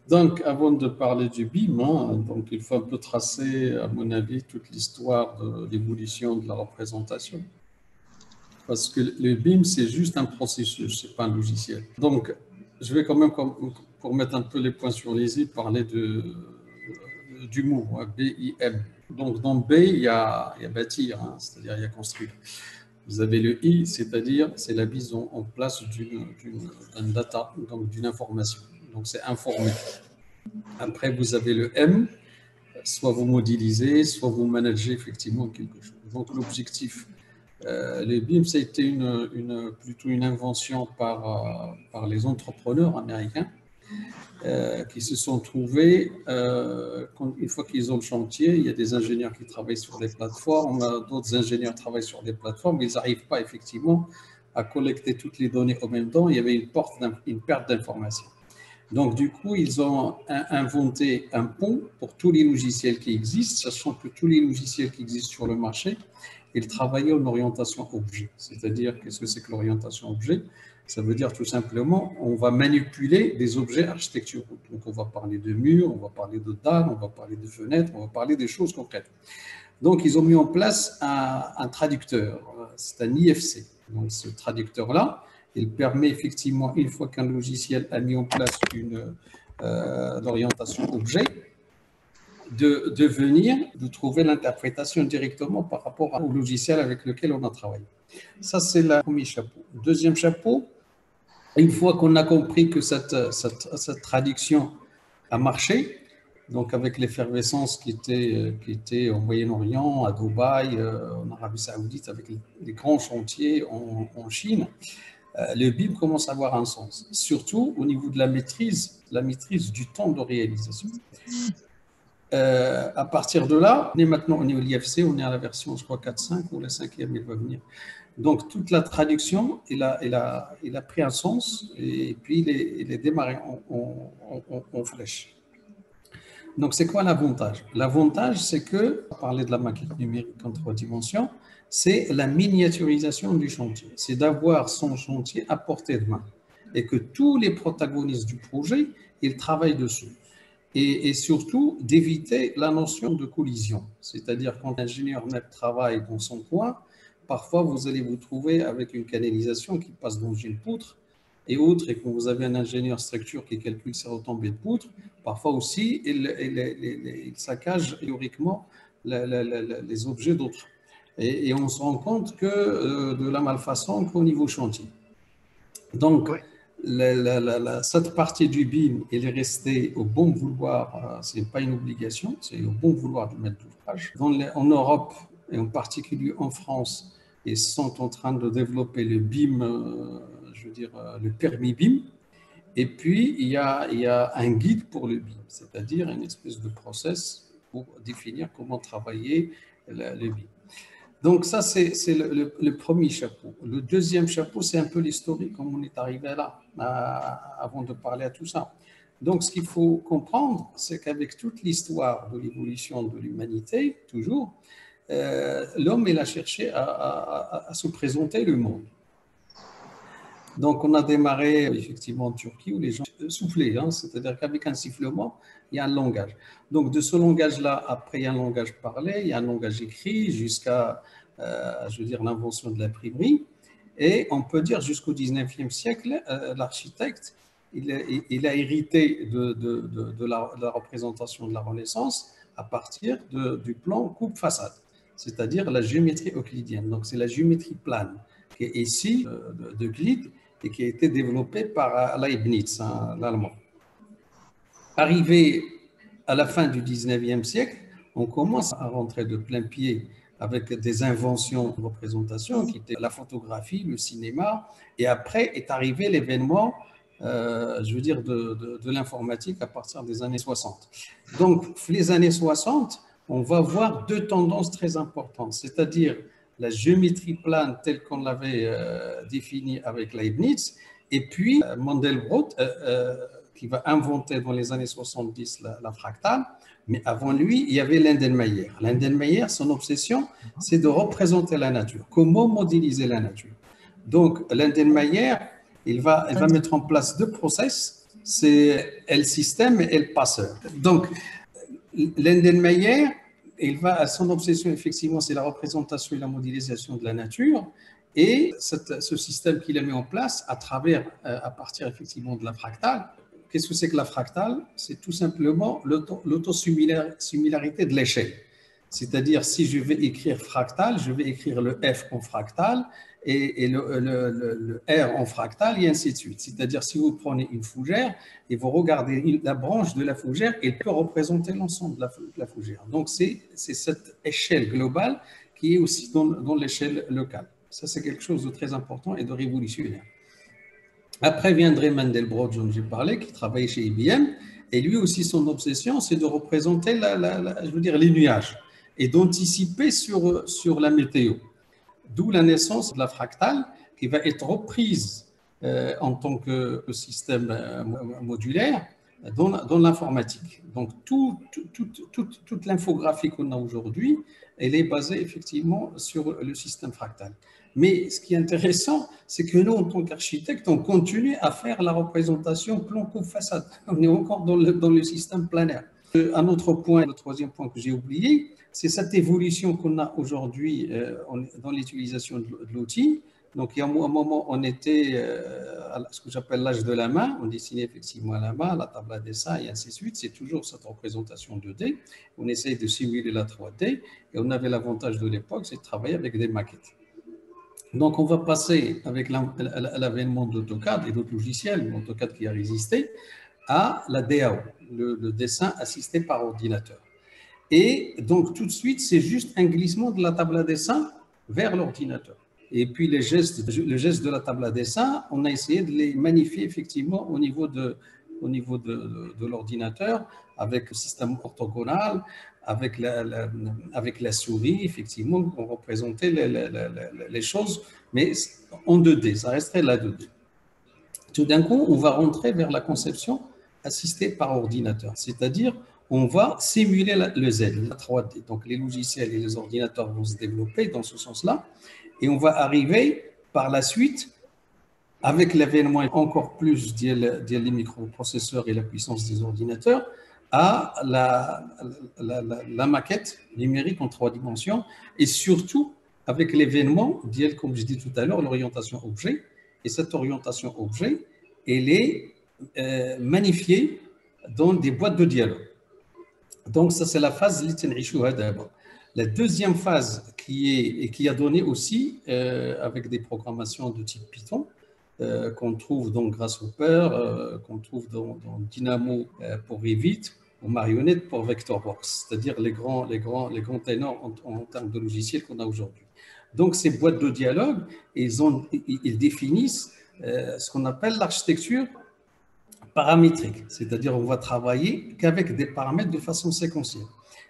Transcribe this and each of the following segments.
Donc, avant de parler du BIM, donc il faut un peu tracer, à mon avis, toute l'histoire de l'évolution de la représentation. Parce que le BIM, c'est juste un processus, c'est pas un logiciel. Donc, je vais quand même, pour mettre un peu les points sur les i, parler du mot, B-I-M. Donc, dans B, il y a bâtir, c'est-à-dire il y a construire. Vous avez le I, c'est-à-dire c'est la mise en place d'un data, donc d'une information. Donc, c'est informer. Après, vous avez le M, soit vous modélisez, soit vous managez effectivement quelque chose. Donc, l'objectif, les BIM, ça a été plutôt une invention par les entrepreneurs américains qui se sont trouvés, une fois qu'ils ont le chantier, il y a des ingénieurs qui travaillent sur des plateformes, d'autres ingénieurs travaillent sur des plateformes, mais ils n'arrivent pas effectivement à collecter toutes les données en même temps. Il y avait une perte d'information. Donc, du coup, ils ont inventé un pont pour tous les logiciels qui existent, sachant que tous les logiciels qui existent sur le marché, ils travaillaient en orientation objet. C'est-à-dire, qu'est-ce que c'est que l'orientation objet? Ça veut dire tout simplement, on va manipuler des objets architecturaux. Donc, on va parler de murs, on va parler de dalles, on va parler de fenêtres, on va parler des choses concrètes. Donc, ils ont mis en place un traducteur, c'est un IFC. Donc, ce traducteur-là, il permet effectivement, une fois qu'un logiciel a mis en place l'orientation objet, de trouver l'interprétation directement par rapport au logiciel avec lequel on a travaillé. Ça, c'est le premier chapeau. Deuxième chapeau, une fois qu'on a compris que cette traduction a marché, donc avec l'effervescence qui était au Moyen-Orient, à Dubaï, en Arabie Saoudite, avec les grands chantiers en Chine, le BIM commence à avoir un sens, surtout au niveau de la maîtrise du temps de réalisation. À partir de là, on est maintenant au niveau de l'IFC, on est à la version, je crois, 4.5 ou la 5e, il va venir. Donc, toute la traduction, il a pris un sens et puis il est démarré en flèche. Donc, c'est quoi l'avantage? L'avantage, c'est que, on parlait de la maquette numérique en 3 dimensions, c'est la miniaturisation du chantier. C'est d'avoir son chantier à portée de main et que tous les protagonistes du projet, ils travaillent dessus. Et surtout, d'éviter la notion de collision. C'est-à-dire, quand l'ingénieur net travaille dans son coin, parfois, vous allez vous trouver avec une canalisation qui passe dans une poutre et autre, et quand vous avez un ingénieur structure qui calcule ses retombées de poutre, parfois aussi, il saccage théoriquement les objets d'autres. Et on se rend compte que de la malfaçon qu'au niveau chantier. Donc, ouais. Cette partie du BIM, elle est restée au bon vouloir, ce n'est pas une obligation, c'est au bon vouloir du maître d'ouvrage. En Europe, et en particulier en France, ils sont en train de développer le BIM, je veux dire le permis BIM. Et puis, il y a un guide pour le BIM, c'est-à-dire une espèce de process pour définir comment travailler le BIM. Donc ça, c'est le premier chapeau. Le deuxième chapeau, c'est un peu l'historique, comment on est arrivé là, avant de parler à tout ça. Donc, ce qu'il faut comprendre, c'est qu'avec toute l'histoire de l'évolution de l'humanité, toujours, l'homme, il a cherché à se présenter le monde. Donc, on a démarré effectivement en Turquie où les gens soufflaient, c'est-à-dire qu'avec un sifflement, il y a un langage. Donc, de ce langage-là, après, il y a un langage parlé, il y a un langage écrit, jusqu'à, je veux dire, l'invention de l'imprimerie. Et on peut dire jusqu'au 19e siècle, l'architecte, il a hérité de la représentation de la Renaissance à partir du plan coupe-façade, c'est-à-dire la géométrie euclidienne. Donc, c'est la géométrie plane qui est ici d'Euclide et qui a été développée par Leibniz, l'allemand. Arrivé à la fin du 19e siècle, on commence à rentrer de plein pied avec des inventions de représentation qui étaient la photographie, le cinéma, et après est arrivé l'événement, je veux dire, de l'informatique à partir des années 60. Donc, les années 60, on va voir deux tendances très importantes, c'est-à-dire la géométrie plane telle qu'on l'avait définie avec Leibniz, et puis Mandelbrot, qui va inventer dans les années 70 la fractale, mais avant lui, il y avait Lindenmayer. Lindenmayer, son obsession, c'est de représenter la nature. Comment modéliser la nature? Donc, Lindenmayer, il va mettre en place deux process c'est le système et le passeur. Donc, Lindenmayer, il va à son obsession, effectivement, c'est la représentation et la modélisation de la nature. Et ce système qu'il a mis en place à partir effectivement de la fractale. Qu'est-ce que c'est que la fractale? C'est tout simplement l'autosimilarité de l'échelle. C'est-à-dire, si je vais écrire fractal, je vais écrire le F en fractal et le R en fractal et ainsi de suite. C'est-à-dire, si vous prenez une fougère et vous regardez la branche de la fougère, elle peut représenter l'ensemble de la fougère. Donc, c'est cette échelle globale qui est aussi dans l'échelle locale. Ça, c'est quelque chose de très important et de révolutionnaire. Après viendrait Mandelbrot, dont j'ai parlé, qui travaillait chez IBM, et lui aussi, son obsession, c'est de représenter les nuages et d'anticiper sur la météo. D'où la naissance de la fractale qui va être reprise en tant que système modulaire dans l'informatique. Donc, toute l'infographie qu'on a aujourd'hui, elle est basée effectivement sur le système fractal. Mais ce qui est intéressant, c'est que nous, en tant qu'architectes, on continue à faire la représentation plan coupe façade. On est encore dans le système planaire. Un autre point, le troisième point que j'ai oublié, c'est cette évolution qu'on a aujourd'hui dans l'utilisation de l'outil. Donc, il y a un moment, on était à ce que j'appelle l'âge de la main. On dessinait effectivement à la main, la table à dessin et ainsi de suite. C'est toujours cette représentation 2D. On essaye de simuler la 3D. Et on avait l'avantage de l'époque, c'est de travailler avec des maquettes. Donc, on va passer avec l'avènement d'AutoCAD et d'autres logiciels, AutoCAD qui a résisté, à la DAO, le dessin assisté par ordinateur. Et donc, tout de suite, c'est juste un glissement de la table à dessin vers l'ordinateur. Et puis, le geste de la table à dessin, on a essayé de les magnifier effectivement au niveau de l'ordinateur avec le système orthogonal, avec la souris, effectivement, on représentait les choses, mais en 2D, ça resterait la 2D. Tout d'un coup, on va rentrer vers la conception assistée par ordinateur, c'est-à-dire on va simuler le Z, la 3D. Donc, les logiciels et les ordinateurs vont se développer dans ce sens-là, et on va arriver par la suite, avec l'avènement encore plus des microprocesseurs et la puissance des ordinateurs, à la maquette numérique en 3 dimensions, et surtout avec l'avènement, comme je dis tout à l'heure, l'orientation objet. Et cette orientation objet, elle est magnifiée dans des boîtes de dialogue. Donc, ça, c'est la phase d'abord. La deuxième phase qui a donné aussi, avec des programmations de type Python, qu'on trouve donc grâce au Perl, qu'on trouve dans Dynamo pour Revit, ou Marionette pour Vectorworks, c'est-à-dire les grands ténors en termes de logiciels qu'on a aujourd'hui. Donc, ces boîtes de dialogue, ils définissent ce qu'on appelle l'architecture paramétrique, c'est-à-dire on va travailler qu'avec des paramètres de façon séquentielle.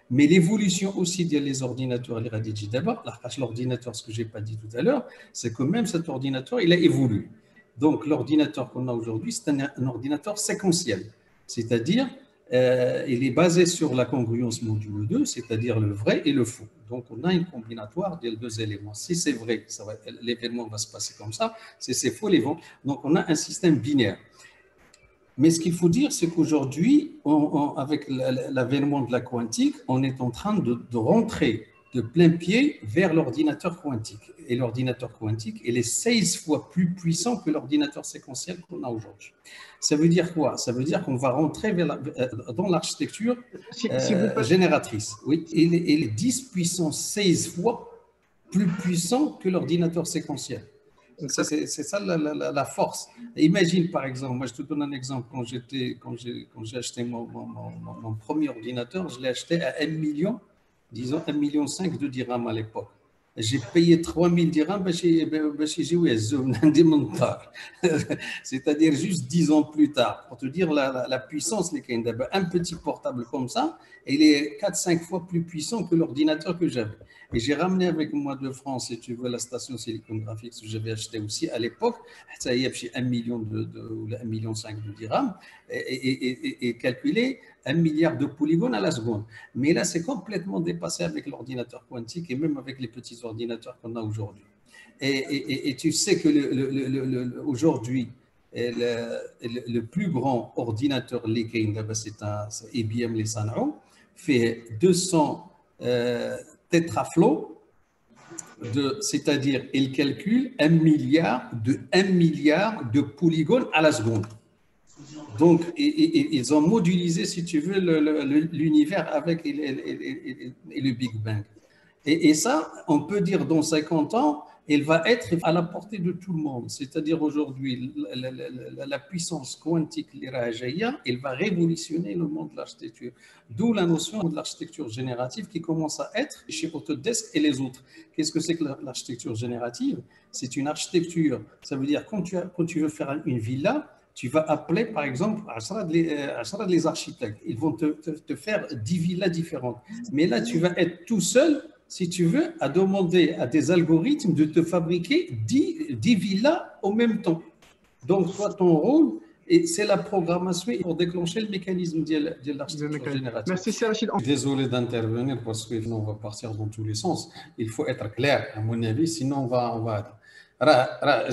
Mais l'évolution aussi des ordinateurs, les radigi d'abord, l'ordinateur, ce que je n'ai pas dit tout à l'heure, c'est que même cet ordinateur, il a évolué. Donc, l'ordinateur qu'on a aujourd'hui, c'est un ordinateur séquentiel, c'est-à-dire il est basé sur la congruence modulo 2, c'est-à-dire le vrai et le faux. Donc, on a une combinatoire des deux éléments. Si c'est vrai, l'événement va se passer comme ça. Si c'est faux, donc on a un système binaire. Mais ce qu'il faut dire, c'est qu'aujourd'hui, avec l'avènement de la quantique, on est en train de rentrer de plein pied vers l'ordinateur quantique. Et l'ordinateur quantique, il est 16 fois plus puissant que l'ordinateur séquentiel qu'on a aujourd'hui. Ça veut dire quoi? Ça veut dire qu'on va rentrer dans l'architecture génératrice. Oui, il est 10 puissance 16 fois plus puissant que l'ordinateur séquentiel. C'est ça la force. Imagine par exemple, moi je te donne un exemple, quand j'ai acheté mon premier ordinateur, je l'ai acheté à 1 million, disons 1,5 million de dirhams à l'époque. J'ai payé 3000 dirhams, c'est-à-dire juste 10 ans plus tard, pour te dire la puissance. Un petit portable comme ça, il est 4-5 fois plus puissant que l'ordinateur que j'avais. Et j'ai ramené avec moi de France, si tu veux, la station Silicon Graphics que j'avais acheté aussi à l'époque, ça y est, 1 million ou 1,5 million de dirhams, et calculé 1 milliard de polygones à la seconde. Mais là, c'est complètement dépassé avec l'ordinateur quantique et même avec les petits ordinateurs qu'on a aujourd'hui. Et tu sais que aujourd'hui, le plus grand ordinateur اللي كاين دابا c'est IBM اللي صنعوا فيه 200 tétraflops c'est-à-dire il calcule 1 milliard de polygones à la seconde. Donc, ils ont modélisé, si tu veux, l'univers avec le Big Bang. Et ça, on peut dire dans 50 ans, il va être à la portée de tout le monde. C'est-à-dire aujourd'hui, la puissance quantique, elle va révolutionner le monde de l'architecture. D'où la notion de l'architecture générative qui commence à être chez Autodesk et les autres. Qu'est-ce que c'est que l'architecture générative? C'est une architecture, ça veut dire quand tu veux faire une villa, tu vas appeler par exemple les architectes. Ils vont te faire 10 villas différentes. Mais là, tu vas être tout seul, si tu veux, à demander à des algorithmes de te fabriquer 10 villas en même temps. Donc, toi, ton rôle, c'est la programmation pour déclencher le mécanisme de l'architecture générative. Merci, Rachid. Désolé d'intervenir parce que sinon on va partir dans tous les sens. Il faut être clair, à mon avis, sinon on va.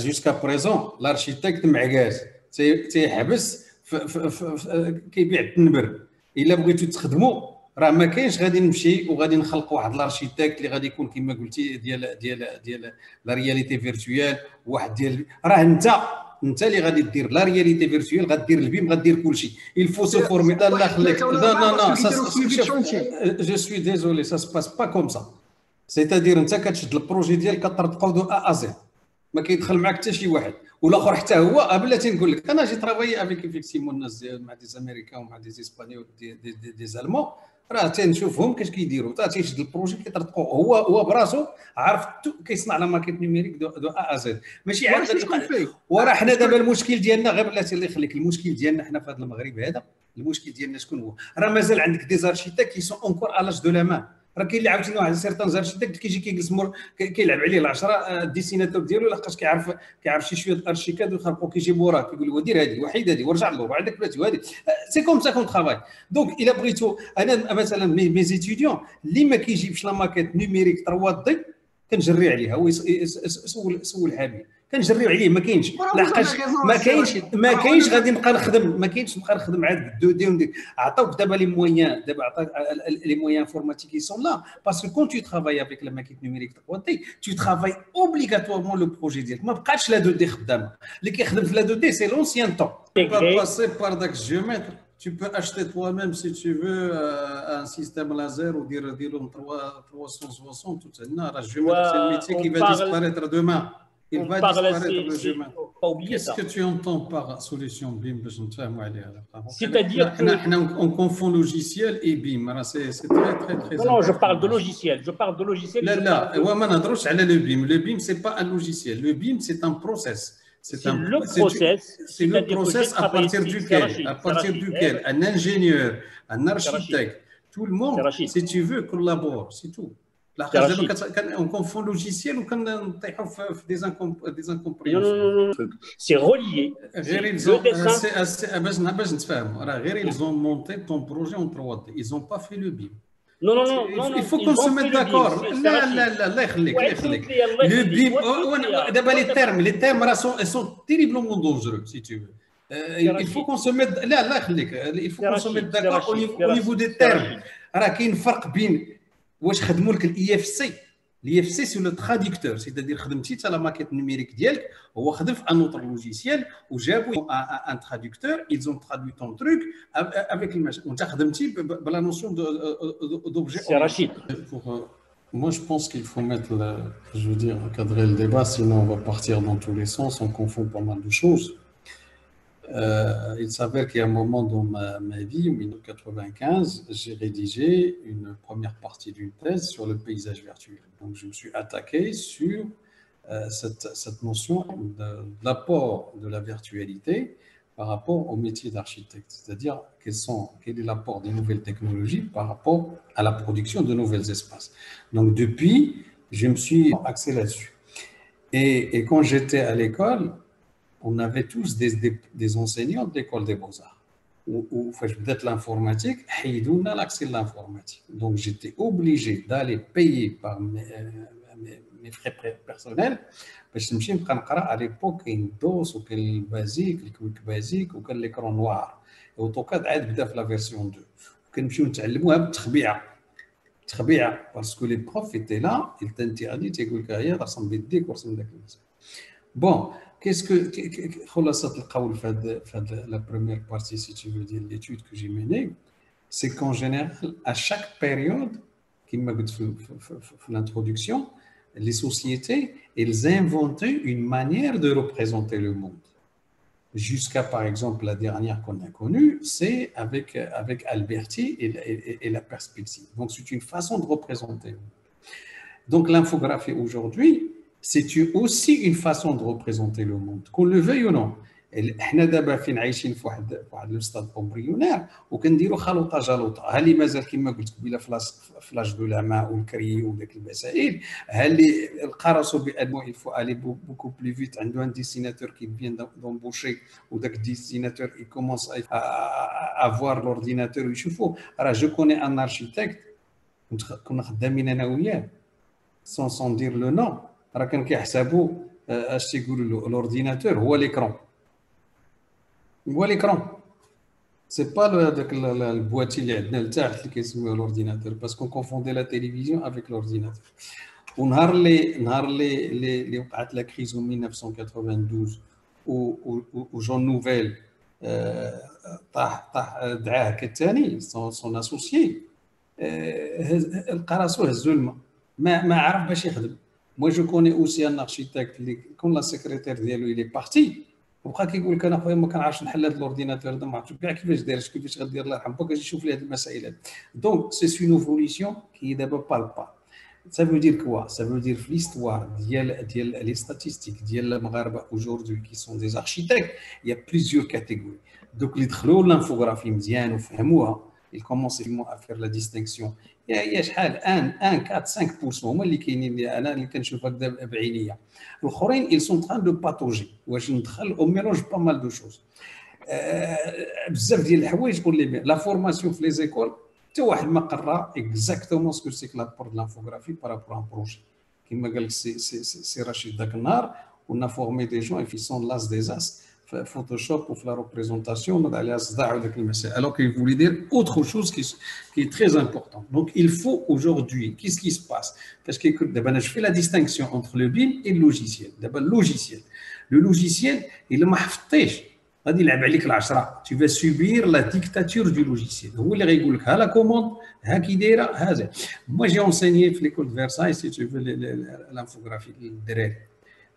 Jusqu'à présent, l'architecte معكاش تيحبس كيبيع التنبر. الا بغيتو تخدموا راه ما كاينش غادي نمشي وغادي نخلق واحد الارشيتكت اللي غادي يكون كما قلتي ديال لا رياليتي فيرتوال واحد ديال راه انت اللي غادي دير لا رياليتي فيرتوال غدير البيم غدير كلشي il faut se former الله يخليك non je suis désolé ça se passe pas comme ça c'est-à-dire انت كتشد البروجي ديالك كترتقو دو ا زد ما كيدخل معك حتى شي واحد والاخر حتى هو بلاتي نقول لك انا جي ترافايي افيك افيكتيمون الناس مع دي امريكان ومع دي اسبانيول دي زالمون راه تنشوفهم كاش كيديروا تيشد البروجي كيطرطقوا هو براسو عارف كيصنع لا ماكيت نيميريك دو ا زد ماشي عاد وراه حنا دابا المشكل ديالنا غير بلاتي الله يخليك المشكل ديالنا حنا في هذا المغرب هذا المشكل ديالنا شكون هو راه مازال عندك دي زارشيتيك كي سون اونكور الاج دو لا مان راه كاين اللي عاوتاني واحد سيرتان زارشيتيك كيجي كيجلس كيلعب عليه ال10 ديسيناتور ديالو لحقاش كيعرف شي شويه الارشيكاد ويخربقوا كيجي موراه كيقول له دير هذه وحيد هذه ورجع له عندك بلاتي وهذه سي كوم سا كون ترافاي دونك الا بغيتو انا مثلا مي زيتيديون اللي ما كيجيبش لا ماكيت نيميريك 3 دي كنجري عليها هو سول حامي كنجريو عليه ما كاينش لحقاش ما كاينش غادي نبقى نخدم ما كاينش نبقى نخدم عاد 2 دي وندير عطاوك دابا لي مويان دابا عطاك لي مويان انفورماتيك ils sont là parce que quand tu travailles avec la maquette numérique 3D tu travailles obligatoirement le projet ديالك ما بقاتش لا 2 دي خدامه اللي كيخدم في لا 2 دي سي l'ancien temps tu peux passer par des géomètres tu peux acheter toi-même si tu veux un système laser ou dire 360 tout ça non la géomètre c'est le métier qui va disparaître demain. Il va disparaître le humain. Qu'est-ce que tu entends par solution BIM? C'est-à-dire on confond logiciel et BIM. C'est très non, je parle de logiciel. Je parle de logiciel. Le BIM. Le BIM, ce n'est pas un logiciel. Le BIM, c'est un process. C'est le process. C'est le process à partir duquel un ingénieur, un architecte, tout le monde, si tu veux, collabore. C'est tout. On confond logiciel ou quand on fait des incompréhensions. C'est relié. Ils ont monté ton projet en 3D. Ils n'ont pas fait le BIM. Non. Il faut qu'on se mette d'accord. Le BIM, d'abord les termes sont terriblement dangereux, si tu veux. Il faut qu'on se mette d'accord au niveau des termes. Alors qu'il y a un فرق بين واش خدموا لك الاي اف سي سي لو تراديكتور سيتادير خدمتي حتى لا ماكيت نيميريك ديالك هو خدم في ان اوتر لوجيسيال وجابوا ان تراديكتور ils ont traduit ton truc avec l'image وانت خدمتي بلا نوسيون دوبجي سي رشيد Moi, je pense qu'il faut mettre, je veux dire, cadrer le débat, sinon on va partir dans tous les sens, on confond pas mal de choses. Il s'avère qu'il y a un moment dans ma vie, en 1995, j'ai rédigé une première partie d'une thèse sur le paysage virtuel. Donc, je me suis attaqué sur cette notion de l'apport de la virtualité par rapport au métier d'architecte, c'est-à-dire quel est l'apport des nouvelles technologies par rapport à la production de nouveaux espaces. Donc, depuis, je me suis axé là-dessus. Et quand j'étais à l'école, on avait tous des enseignants de l'école des beaux-arts. Où peut-être l'informatique, ils l'accès à l'informatique. Donc, j'étais obligé d'aller payer par mes frais personnels باش نمشي نبقى نقرا على ليبوك كاين دوس وكاين البازيك الكويك بازيك وكان ليكرون نوار اوتوكاد عاد بدا في لا فيرسيون 2 وكنمشيو نتعلموها بالتخبيعه باسكو لي بروف ايتي لا التنتيغدي تيقول لك هيا رسم بيديك ورسم داك المسائل بون كيسكو خلاصه القول في هاد لا بروميير بارتي سي tu veux dire l'étude que j'ai menée c'est qu'en général à chaque période كما قلت في l'introduction les sociétés elles inventaient une manière de représenter le monde jusqu'à par exemple la dernière qu'on a connue c'est avec Alberti et la perspective donc c'est une façon de représenter le monde donc l'infographie aujourd'hui c'est aussi une façon de représenter le monde qu'on le veuille ou non احنا دابا فين عايشين في واحد لو ستاد امبريونير وكنديروا خلوطه جلوطه ها اللي مازال كما قلت قبيله فلاش دو لاماء والكري وداك المسائل ها اللي لقى راسو بانه يفو الي بوكو بلي فيت عنده ان ديسيناتور كي فين دومبوشي وداك الديسيناتور يكومونس افوار لورديناتور ويشوفوا راه جو كوني ان اركيتكت كنا خدامين انا وياه سون دير لو نو راه كان كيحسبوا اش تيقولوا له لورديناتور هو ليكرون c'est pas le boîtier اللي عندنا لتحت اللي كيسميوه l'ordinateur parce qu'on confondait la télévision avec l'ordinateur ونهار اللي وقعت لا كريز 1992 و جون نوفيل طاح دعاه كالثاني سون اسوسيي لقى راسو هزو الماء ما عرف باش يخدم moi je connais aussi un architecte اللي كون لا سيكريتير ديالو اللي بارتي وبقى كيقول لك انا خويا ما كنعرفش نحل هذا الاورديناتور هذا ما عرفتش كاع كيفاش داير كيفاش غدير الله يرحم باك يشوف لي هذه المسائل دونك سي اون ايفوليسيون كي دابا بالبا ça veut dire quoi ça veut dire في l'histoire ديال لي statistiques ديال المغاربه aujourd'hui qui sont des architectes il y a plusieurs catégories donc اللي دخلوا l'infographie مزيان وفهموها ils commencent à faire la distinction يا شحال 1 4 5% هما اللي كاينين اللي انا اللي كنشوف هكذا بعينيا الاخرين ils sont en train de patauger واش ندخل او ميلونج با مال دو شوز بزاف ديال الحوايج قول لي لا فورماسيون في لي زيكول حتى واحد ما قرا اكزاكتومون سكو سي لابور د لانفوغرافي بارابور ان بروجي كما قال لك سي رشيد ذاك النهار ونا فورمي دي جون في سون لاس دي زاس Photoshop ou la représentation, on a alors qu'il voulait dire autre chose qui est très important. Donc, il faut aujourd'hui, qu'est-ce qui se passe? Parce que je fais la distinction entre le BIM et le logiciel. D'abord, le logiciel, il m'a fait. Tu vas subir la dictature du logiciel. La commande, moi j'ai enseigné à l'école de Versailles, si tu veux, l'infographie.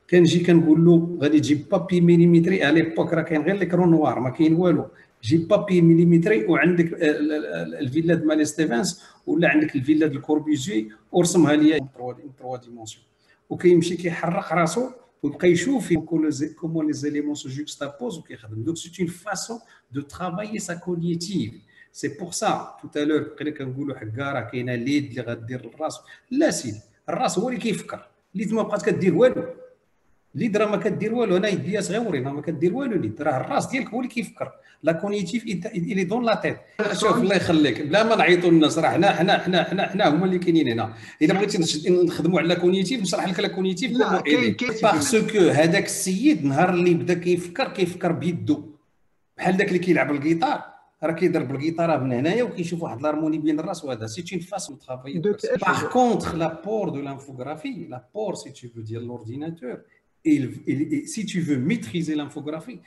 كنجي كنقول له غادي تجيب بابي مليمتري على ليبوك راه كاين غير ليكرون نوار ما كاين والو جيب بابي مليمتري وعندك الفيلا د مالي ستيفانس ولا عندك الفيلا د الكوربيزي ورسمها ليا 3 ديمونسيون وكيمشي كيحرق راسو ويبقى يشوف كومون لي زيليمون سو جوكستابوز وكيخدم دونك سي اون فاسون دو ترافايي سا كوغنيتيف سي بور سا تو تالور بقينا كنقولوا حكا راه كاينه ليد اللي غدير الراس لا سيدي الراس هو اللي كيفكر ليد ما بقات كدير والو ليد راه ما كدير والو انا يديا صغيورين ما كدير والو ليد راه الراس ديالك هو اللي كيفكر لا كونيتيف اللي دون لا تيت شوف الله يخليك بلا ما نعيطوا للناس راه حنا هما اللي كاينين هنا الا بغيتي نخدموا على كونيتيف نشرح لك لا كونيتيف باسكو هذاك السيد نهار اللي بدا كيفكر بيدو بحال داك اللي كيلعب الجيتار راه كيضرب الجيتار من هنايا وكيشوف واحد الهارموني بين الراس وهذا سي اون فاسون طرافاي باغ كونطخ لابور دو لانفوغرافي لابور سي تو فو ديال لورديناتور Et si tu veux maîtriser l'infographie,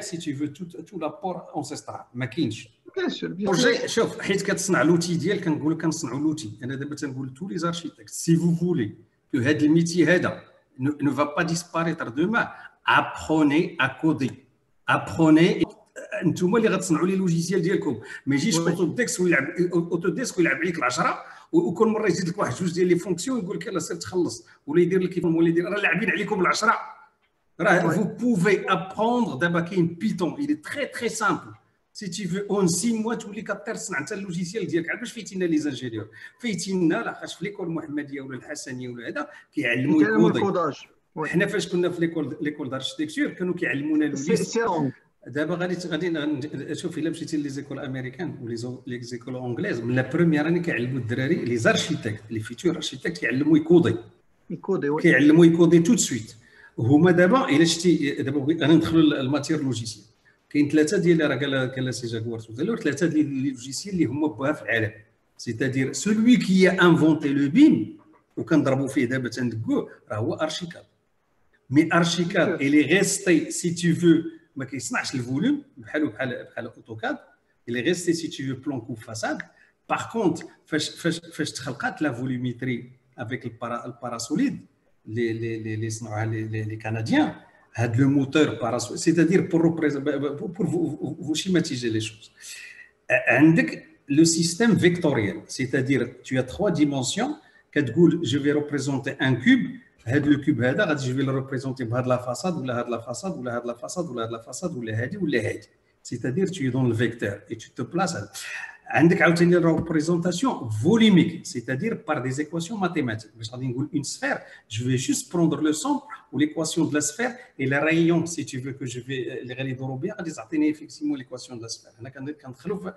si tu veux tout l'apport ancestral, ما كاينش. Bien sûr. شوف حيت كتصنع لوتي ديالك كنقول لك كنصنعوا لوتي انا دابا تنقول تو لي زارشيتكت سي فو فولي كو هذا الميتي هذا ne va pas disparaître demain apprenez à coder apprenez انتوما اللي غتصنعوا لي لوجيسيال ديالكم ما يجيش اوتوديسك ويلعب عليك العشره وكل مره يزيد لك واحد جوج ديال لي فونكسيون يقول لك يلاه سير تخلص ولا يدير لك كيف ولا يدير راه لاعبين عليكم العشره راه فو بوفي ابروندر دابا كاين بيتون il est très très simple si tu veux en 6 mois تولي كطير تصنع انت اللوجيسيال ديالك علاش فايتينا لي زانجينيور فايتينا لاخاطش في ليكول المحمديه ولا الحسنيه ولا هذا كيعلموا الكوداج حنا فاش كنا في ليكول داركتيكتور كانوا كيعلمونا اللوجيسيال دابا غادي شوف الا مشيتي لي زيكول امريكان ولي زيكول انجليز من لا بروميير اني كيعلموا الدراري لي زارشيتكت لي فيتور ارشيتكت كيعلموا يكودي كيعلموا يكودي تو سويت. هما دابا الا شتي دابا انا ندخلوا الماتير لوجيسيال، كاين ثلاثه ديال راه قال سي جاكوار ثلاثه ديال لي لوجيسيال اللي هما بها في العالم. سيتادير سولوي كي انفونتي لو بيم وكنضربوا فيه دابا تندقوه راه هو ارشيكاد. مي ارشيكاد الي ريستي سي تو فو ما كيصنعش الفوليوم بحال اوتوكاد، الي ريستي سي تو فو بلون كوب فاساد. باغ كونت فاش تخلقات لا فوليوميتري افيك الباراسوليد les les Canadiens, le moteur parasol, c'est-à-dire pour vous schématiser les choses. Le système vectoriel, c'est-à-dire tu as trois dimensions. Je vais représenter un cube. Le cube, je vais le représenter par la façade, ou la façade, ou la façade, ou la façade, ou la c'est-à-dire tu es dans le vecteur et tu te places. عندك عاوتاني représentation volumique, c'est-à-dire par des équations mathématiques. باش غادي نقول une sphère, je vais juste prendre le centre ou l'équation de la sphère et les rayons, si tu veux que je vais اللي غادي يدوروا بها غادي تعطيني effectivement l'équation de la sphère. هنا كندخلوا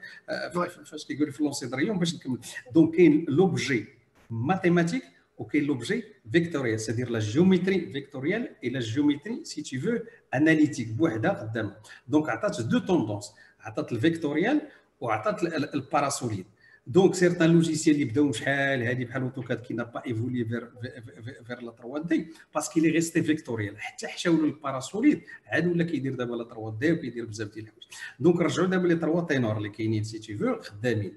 فاش كيقول في لونسي د ريون باش نكمل. دونك كاين l'objet mathématique وكاين l'objet vectoriel, c'est-à-dire la géométrie vectorielle et la géométrie, si tu veux, analytique بوحدها قدامها. دونك عطات دو توندونس, عطات الفيكتوريال وعطات الباراسوليد. دونك سيرتان لوجيسيال اللي بداو شحال هذه بحال اوتوكاد كي نا با ايفولي فير لا 3 دي باسكو لي ريستي فيكتوريال، حتى حشاو للباراسوليد عاد ولا كيدير دابا لا 3 دي وكيدير بزاف ديال الحوايج. دونك رجعوا دابا لي 3 تينور اللي كاينين سي تي فو خدامين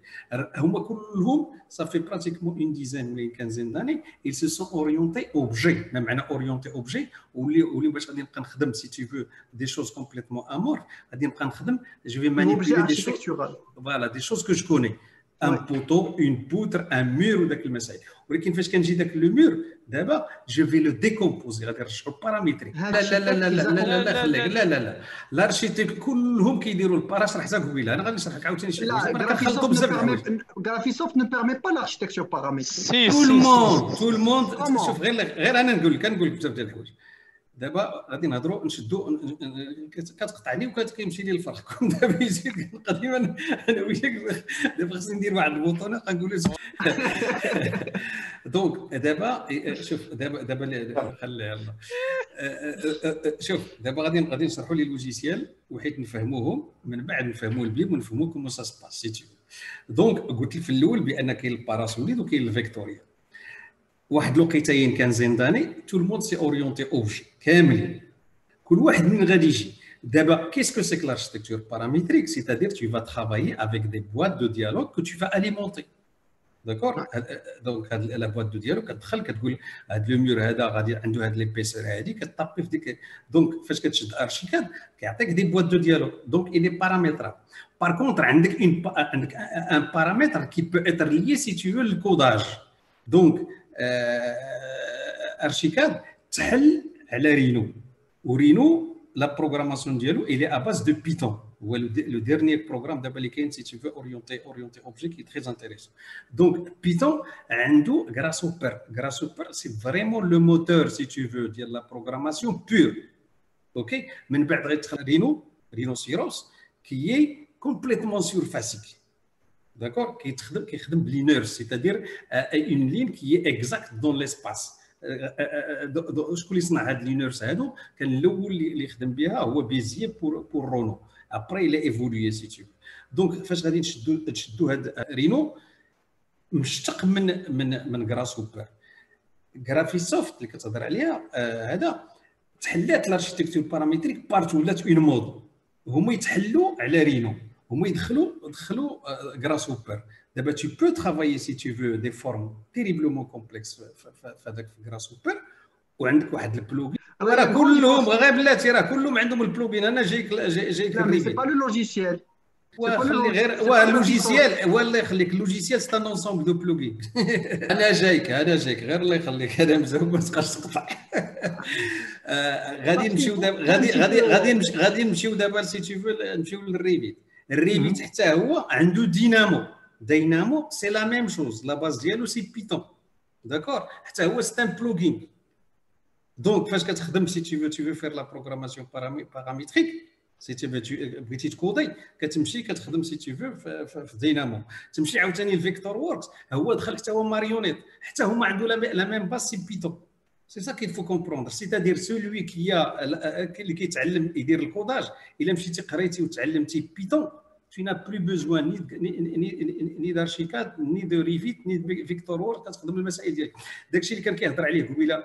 هما كلهم صافي براتيكمون اون ديزان ولا كانزين داني ils se sont orientés objet. ما معنى orienté objet؟ ولي باش غادي نبقى نخدم سي تي فو دي شوز كومبليتمون امور، غادي نبقى نخدم جو في مانيبيولي دي شوز فوالا دي شوز كو جو كوني un poteau, une poutre, un mur ou داك المسائل. ولكن فاش كنجي داك لو مور دابا جو في لو ديكومبوزي غادي نرجعوا البارامتري. لا لا لا لا لا لا خليك لا لا لا الارشيتيكت كلهم كيديروا البارا. شرح حتى قبيله انا غادي نشرح لك عاوتاني شي حاجه. انا كنخلطوا بزاف د الحوايج. Graphisoft ne permet pas l'architecture paramétrique. tout le monde شوف غير انا نقول لك بزاف ديال الحوايج. دابا غادي نهضروا نشدوا كتقطعني وكيمشي لي الفرق. كون دابا يجي قديما انا وياك دابا خصني ندير واحد البوطونه كنقول له دونك دابا شوف دابا خلي يلاه شوف دابا غادي نشرحوا لي لوجيسيال وحيت نفهموهم من بعد نفهموا البيم ونفهموا كومون سا سباس سي تي. دونك قلت لك في الاول بان كاين الباراسوليد وكاين الفيكتوريال. واحد الوقيتين كان زنداني تو الموند سي اورينتي اوبجي كامل كل واحد من غادي يجي. دابا كيسكو سي كو لاركتيكتور باراميتريك سيتادير tu vas travailler avec des boîtes de dialogue que tu vas alimenter. داكور دونك هاد لا بواط دو ديالو كتدخل كتقول هاد لو مور هذا غادي عنده هاد ليبيسور هادي كطابي في ديك. دونك فاش كتشد ارشيكاد كيعطيك دي بواط دو ديالو دونك الي بارامتر. بار كونتر عندك ان بارامتر كي بو اتر ليي سي tu veux الكوداج. دونك ارشيكاد تحل على رينو ورينو لا بروغراماسيون ديالو الي ا باز دو بيتون. هو لو ديرني بروغرام دابا اللي كاين سي تي فو اورينتي اوبجي كي تري انتريسون. دونك بيتون عنده غراسوبر سي فريمون لو موتور سي تي فو ديال لا بروغراماسيون بور. اوكي من بعد غيدخل رينوسيروس كي كومبليتمون سورفاسيك. D'accord, كيخدم بلينير c'est-à-dire une ligne qui est exacte dans l'espace. شكون اللي صنع هاد لينيرز هادو؟ كان الاول اللي خدم بها هو بيزيي بور رونو. ابري الى ايفولوي سي تو. دونك فاش غادي نشدو هاد رينو مشتق من غراسوبر. غرافيسوفت اللي كتهضر عليها هذا تحلات لاركتيكتور بارامتريك بارتو ولات اون مود. هما يتحلوا على رينو هما يدخلوا غراسوبر. دابا tu peux travailler si tu veux des formes terriblement complexes فهذاك في غراسوبر. وعندك واحد البلوغين راه كلهم غير بلاتي راه كلهم عندهم البلوغين. انا جايك لا سي با لو لوجيسيال وخلي غير اللوجيسيال والله يخليك اللوجيسيال سي ان انسومبل دو بلوغين. انا جايك غير الله يخليك هذا مزوق ما تبقاش تقطع. غادي نمشيو دابا غادي نمشيو دابا سي تي فو نمشيو للريفيت. الريفيت حتى هو عنده دينامو سي لا ميم شوز. لا باز ديالو سي بيتون. داكور حتى هو سي ان بلوغين. دونك فاش كتخدم سي تي فو فير لا بروغراماسيون باراميتريك سي تي فو بغيتي تكودي كتمشي كتخدم سي تي فو في دينامو. تمشي عاوتاني الفيكتور ووركس هو دخل حتى هو ماريونيت حتى هما عنده لا ميم باس سي بيتون. C'est ça qu'il faut comprendre. C'est-à-dire celui qui يتعلم يدير الكوداج الا مشيتي قريتي وتعلمتي بيتون tu n'as plus besoin ni d'archicad ni de Revit ni de Vector Works كتخدم المسائل ديالك. داكشي اللي كان كيهضر عليه قبيله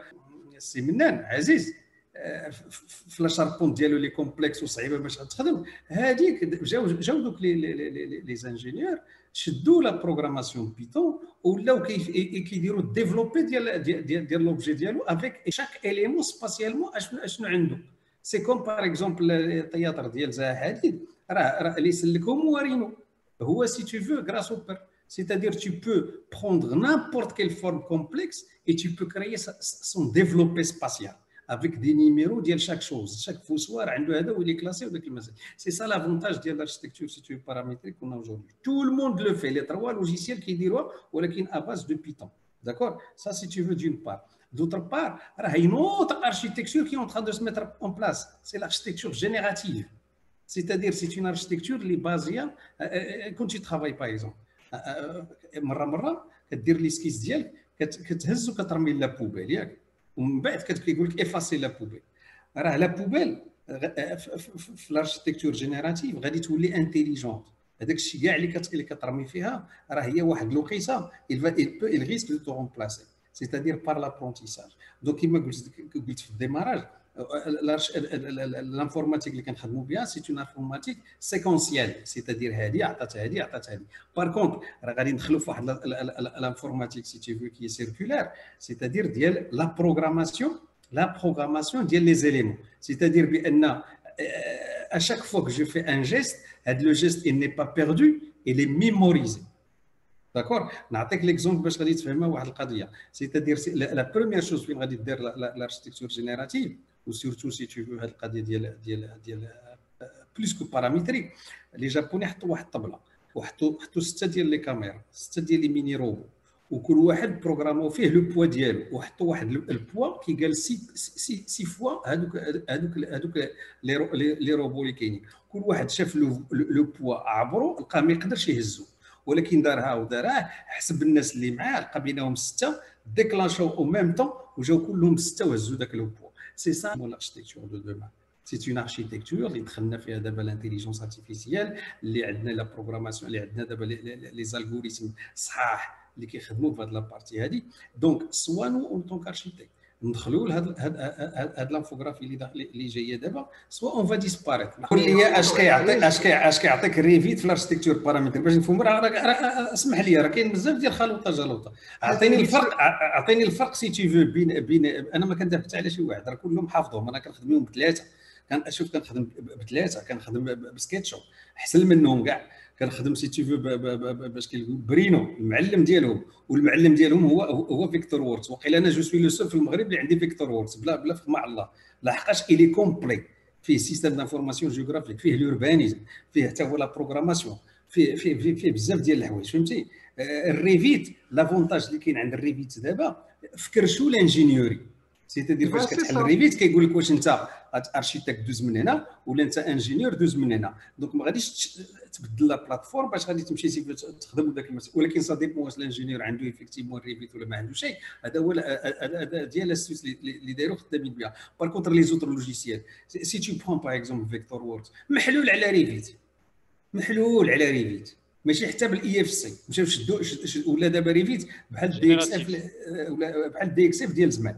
السي منان عزيز في لاشاربون ديالو لي كومبلكس وصعيبه باش تخدم هذيك جاو دوك لي زانجينيور شدوا لا بروغراماسيون بيتون ولاو كيديروا ديفلوبي ديال لوبجي ديالو افيك شاك اليمون سباسيالمون اشنو عنده. سي كوم باغ اكزومبل التياتر ديال زها حديد راه اللي سلكهم وارينو هو سي tu veux grâce au père. C'est-à-dire tu peux prendre n'importe quelle forme complexe et tu peux créer son développé spatial avec des numéros ديال chaque chose. Chaque فوسوار عنده هذا واللي كلاسي وداك المسائل. C'est ça l'avantage ديال l'architecture si tu veux paramétrique qu'on a aujourd'hui. Tout le monde le fait. Les trois logiciels كيديروها ولكن à base de Python. D'accord? Ça si tu veux d'une part. D'autre part, il y a une autre architecture qui est en train de se mettre en place. C'est l'architecture générative. C'est-à-dire c'est une architecture qui est basée quand tu travailles par exemple. مرة كدير ليسكيس ديالك كتهز وكترمي لا بوبيل ياك ومن بعد كيقول لك افاسي لا بوبيل. راه لا بوبيل في الاركتيكتور جينيراتيف غادي تولي انتيليجونت. هذاك الشيء كاع اللي كترمي فيها راه هي واحد الوقيته il risque de te remplacer, c'est-à-dire par l'apprentissage. Donc كما قلت في الديماراج l'informatique اللي كنخدموا بها سي اون انفورماتيك سيكونسيال, c'est-à-dire هذه عطات هذه عطات هذه. بار كونت راه غادي ندخلوا في واحد الانفورماتيك سي تي فو كي سيركولار, c'est-à-dire ديال لا بروغراماسيون ديال لي زيليمون, c'est-à-dire بان à chaque fois que je fais un geste, le geste il n'est pas perdu, il est mémorisé. D'accord? نعطيك ليكزومبل باش غادي تفهمها واحد القضيه. C'est-à-dire la première chose فين غادي دير l'architecture générative ou surtout si tu veux هذه القضيه ديال بلوس كو بارامتريك. لي جابوني حطوا واحد الطبله وحطوا 6 ديال لي كاميرا, 6 ديال لي ميني روبو, وكل واحد بروغرامو فيه لو بوا ديالو وحطوا واحد البوا كيقال 6 فوا هذوك لي روبو اللي كاينين. كل واحد شاف لو بوا عبرو لقى ما يقدرش يهزو, ولكن دارها حسب الناس اللي معاه لقى بينهم 6 ديكلاشاو او ميم طون وجاو كلهم 6 وهزوا داك لو بوا. سي سا l'architecture de demain. C'est une architecture اللي دخلنا فيها دابا l'intelligence artificielle, اللي عندنا لا بروغراماسيون, اللي عندنا دابا لي زالغوريثم صحاح اللي كيخدموا في هذه لابارتي هذه. دونك سوا نو اون طونك ارشيتيكت ندخلوا لهاد لانفوغرافي اللي جايه دابا, سوا اون فا ديسباريت. قول لي اش كيعطيك ريفيت في الاركتيكتور بارامتر باش نفهموا. اسمح لي راه كاين بزاف ديال خلوطه جلوطه. اعطيني الفرق سي تي فو بين انا ما كندافعش على شي واحد, راه كلهم حافظهم. انا كنخدم بهم بثلاثه, كنخدم بثلاثه, كنخدم بسكيتشو احسن منهم كاع, كنخدم سي تي فو باش كيقول برينو المعلم ديالهم, والمعلم ديالهم هو فيكتور ووركس. وقيل انا جو سوي لو سول في المغرب اللي عندي فيكتور ووركس بلا مع الله, لحقاش الي كومبلي فيه سيستم دانفورماسيون جيوغرافيك, فيه لوربانيزم, فيه حتى هو لا بروغراماسيون, فيه بزاف ديال الحوايج فهمتي. الريفيت لافونتاج اللي كاين عند الريفيت دابا فكرشو لانجينيوري, سيتادير فاش كتحل الريفيت كيقول لك واش انت ارشيتيك دوز من هنا ولا انت انجينيور دوز من هنا. دونك ما غاديش تبدل لا بلاتفورم باش غادي تمشي تخدم داك المسائل, ولكن صا ديبون واش الانجينيور عنده ايفيكتيفمون ريفيت ولا ما عنده شيء. هذا هو ديال السويس اللي دايروا خدامين بها. بار كونتر لي زوتر لوجيسيال سي تو برون باغ اكزومبل فيكتور ووركس محلول على ريفيت, ماشي حتى بالاي اف سي مشاو شدوا ولا دابا ريفيت بحال دي اكس اف ولا بحال دي اكس اف ديال زمان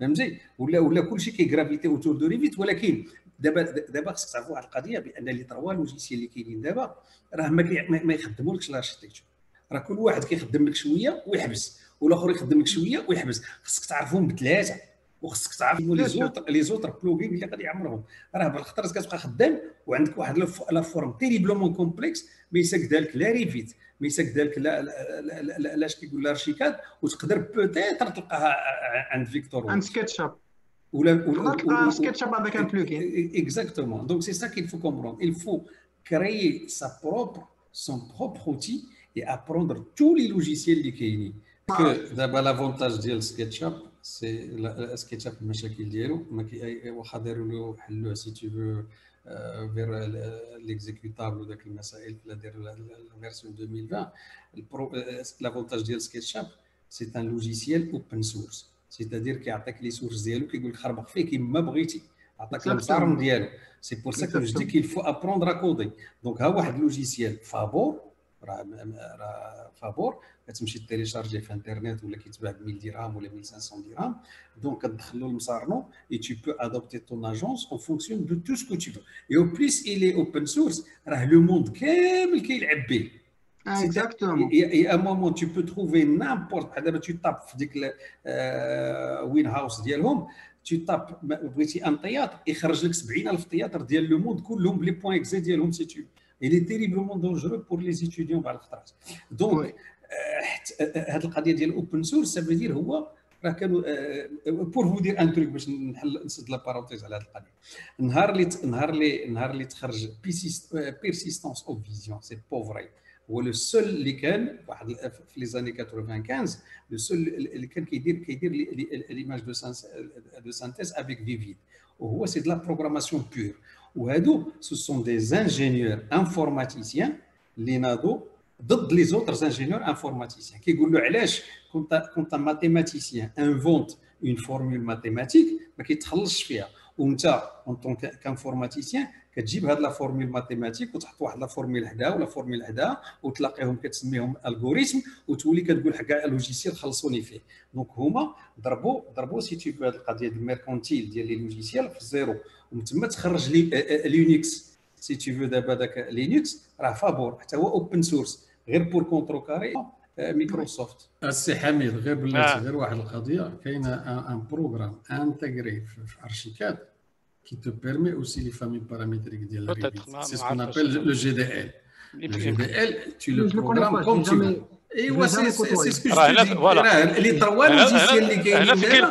فهمتي, ولا كلشي كيغرافيتي اوتور دو ريفيت. ولكن دابا خصك تعرفوا واحد القضيه, بان لي تروا لوجيسيال اللي كاينين دابا راه ما يخدمولكش الاركتيكتور. راه كل واحد كيخدم لك شويه ويحبس, والاخر يخدم لك شويه ويحبس. خصك تعرفهم بثلاثه, وخصك تعرف لي زوتر بلوغين اللي غادي يعمرهم. راه بالخطر كتبقى خدام وعندك واحد لا فورم تيريبلومون كومبلكس ما يساكدها لك لا ريفيت, ما يساكدها لك لا اش كيقول لارشيكاد, وتقدر بوتيتر تلقاها عند فيكتور عند سكيتشاب ولا سكيتشاب avec un plugin. Exactement. Donc c'est ça qu'il faut comprendre. Il faut créer son propre outil et apprendre tous les logiciels اللي كاينين. دابا لافونتاج ديال سكيتشاب سي سكيتشاب المشاكل ديالو واخا داروا له حلوه سي تو فو فير ليكزيكوتابل وداك المسائل لا دير الفيرسيون 2020. لافونتاج ديال سكيتشاب سي ان لوجيسيال اوبن سورس, سيتادير كيعطيك لي سورس ديالو كيقول لك خربق فيه كيما بغيتي، عطاك المسار ديالو. سي بور سا كو جو دي كيل فو ابروندر ا كودي. دونك ها واحد لوجيسيال فابور، راه فابور كتمشي تيليشارجي في انترنت ولا كيتباع ب 1000 درهم ولا 1500 درهم. دونك كتدخلوا المسارنو اي tu peux adapter ton agence en fonction de tout ce que tu veux. Et au plus il est open source راه لو موند كامل كيلعب به. Exactement. Et à un moment, tu peux trouver n'importe. Tu tapes وين هاوس ديالهم، tu tapes بغيتي ان تياتر يخرج لك 70,000 تياتر ديال لو موند كلهم بلي بوين اكزي ديالهم سي تو. Il est terriblement dangereux pour les étudiants بعض الخطرات. دونك هذه القضيه ديال الاوبن سورس سا فو دير هو راه كانوا بور فو دير ان تروك باش نسد لا بارونتيز على هذه القضيه. نهار اللي تخرج بيرسيستونس اوف فيزيون سي بوفري هو لو سول اللي كان واحد في لي زاني 95 لو سول اللي كان كيدير ليماج دو سانتيز افيك فيفيد، وهو سي دو لا بروغراماسيون بور. وهادو سو سون دي انجينيور انفورماتيسيان اللي ناضوا ضد لي زوتر انجينيور انفورماتيسيان. كيقول له علاش كنت ماتيماتيسيان انفونت اون فورمول ماتيماتيك ما كيتخلصش فيها، وانت اون طون كانفورماتيسيان كتجيب هاد لا فورمول ماتيماتيك وتحط واحد لا فورمول حداها ولا فورمول حداها وتلاقيهم كتسميهم الغوريثم وتولي كتقول كاع لوجيسيال خلصوني فيه. دونك هما ضربوا سي تو هاد القضيه ديال الميركونتيل ديال لي لوجيسيال في الزيرو، ومن تما تخرج لي لينكس. سي تو دابا داك لينكس راه فابور حتى هو اوبن سورس غير بور كونترو كاري مايكروسوفت. السي حميد غير بلاتي غير واحد القضيه، كاينه ان بروغرام انتغري في ارشيكاد qui te permet aussi les familles paramétriques de la Revit. C'est ce qu'on appelle le GDL. Le GDL, tu le programmes comme tu veux. Et ouais, c'est ce que je te dis. Voilà. Les trois logiciels اللي كاينين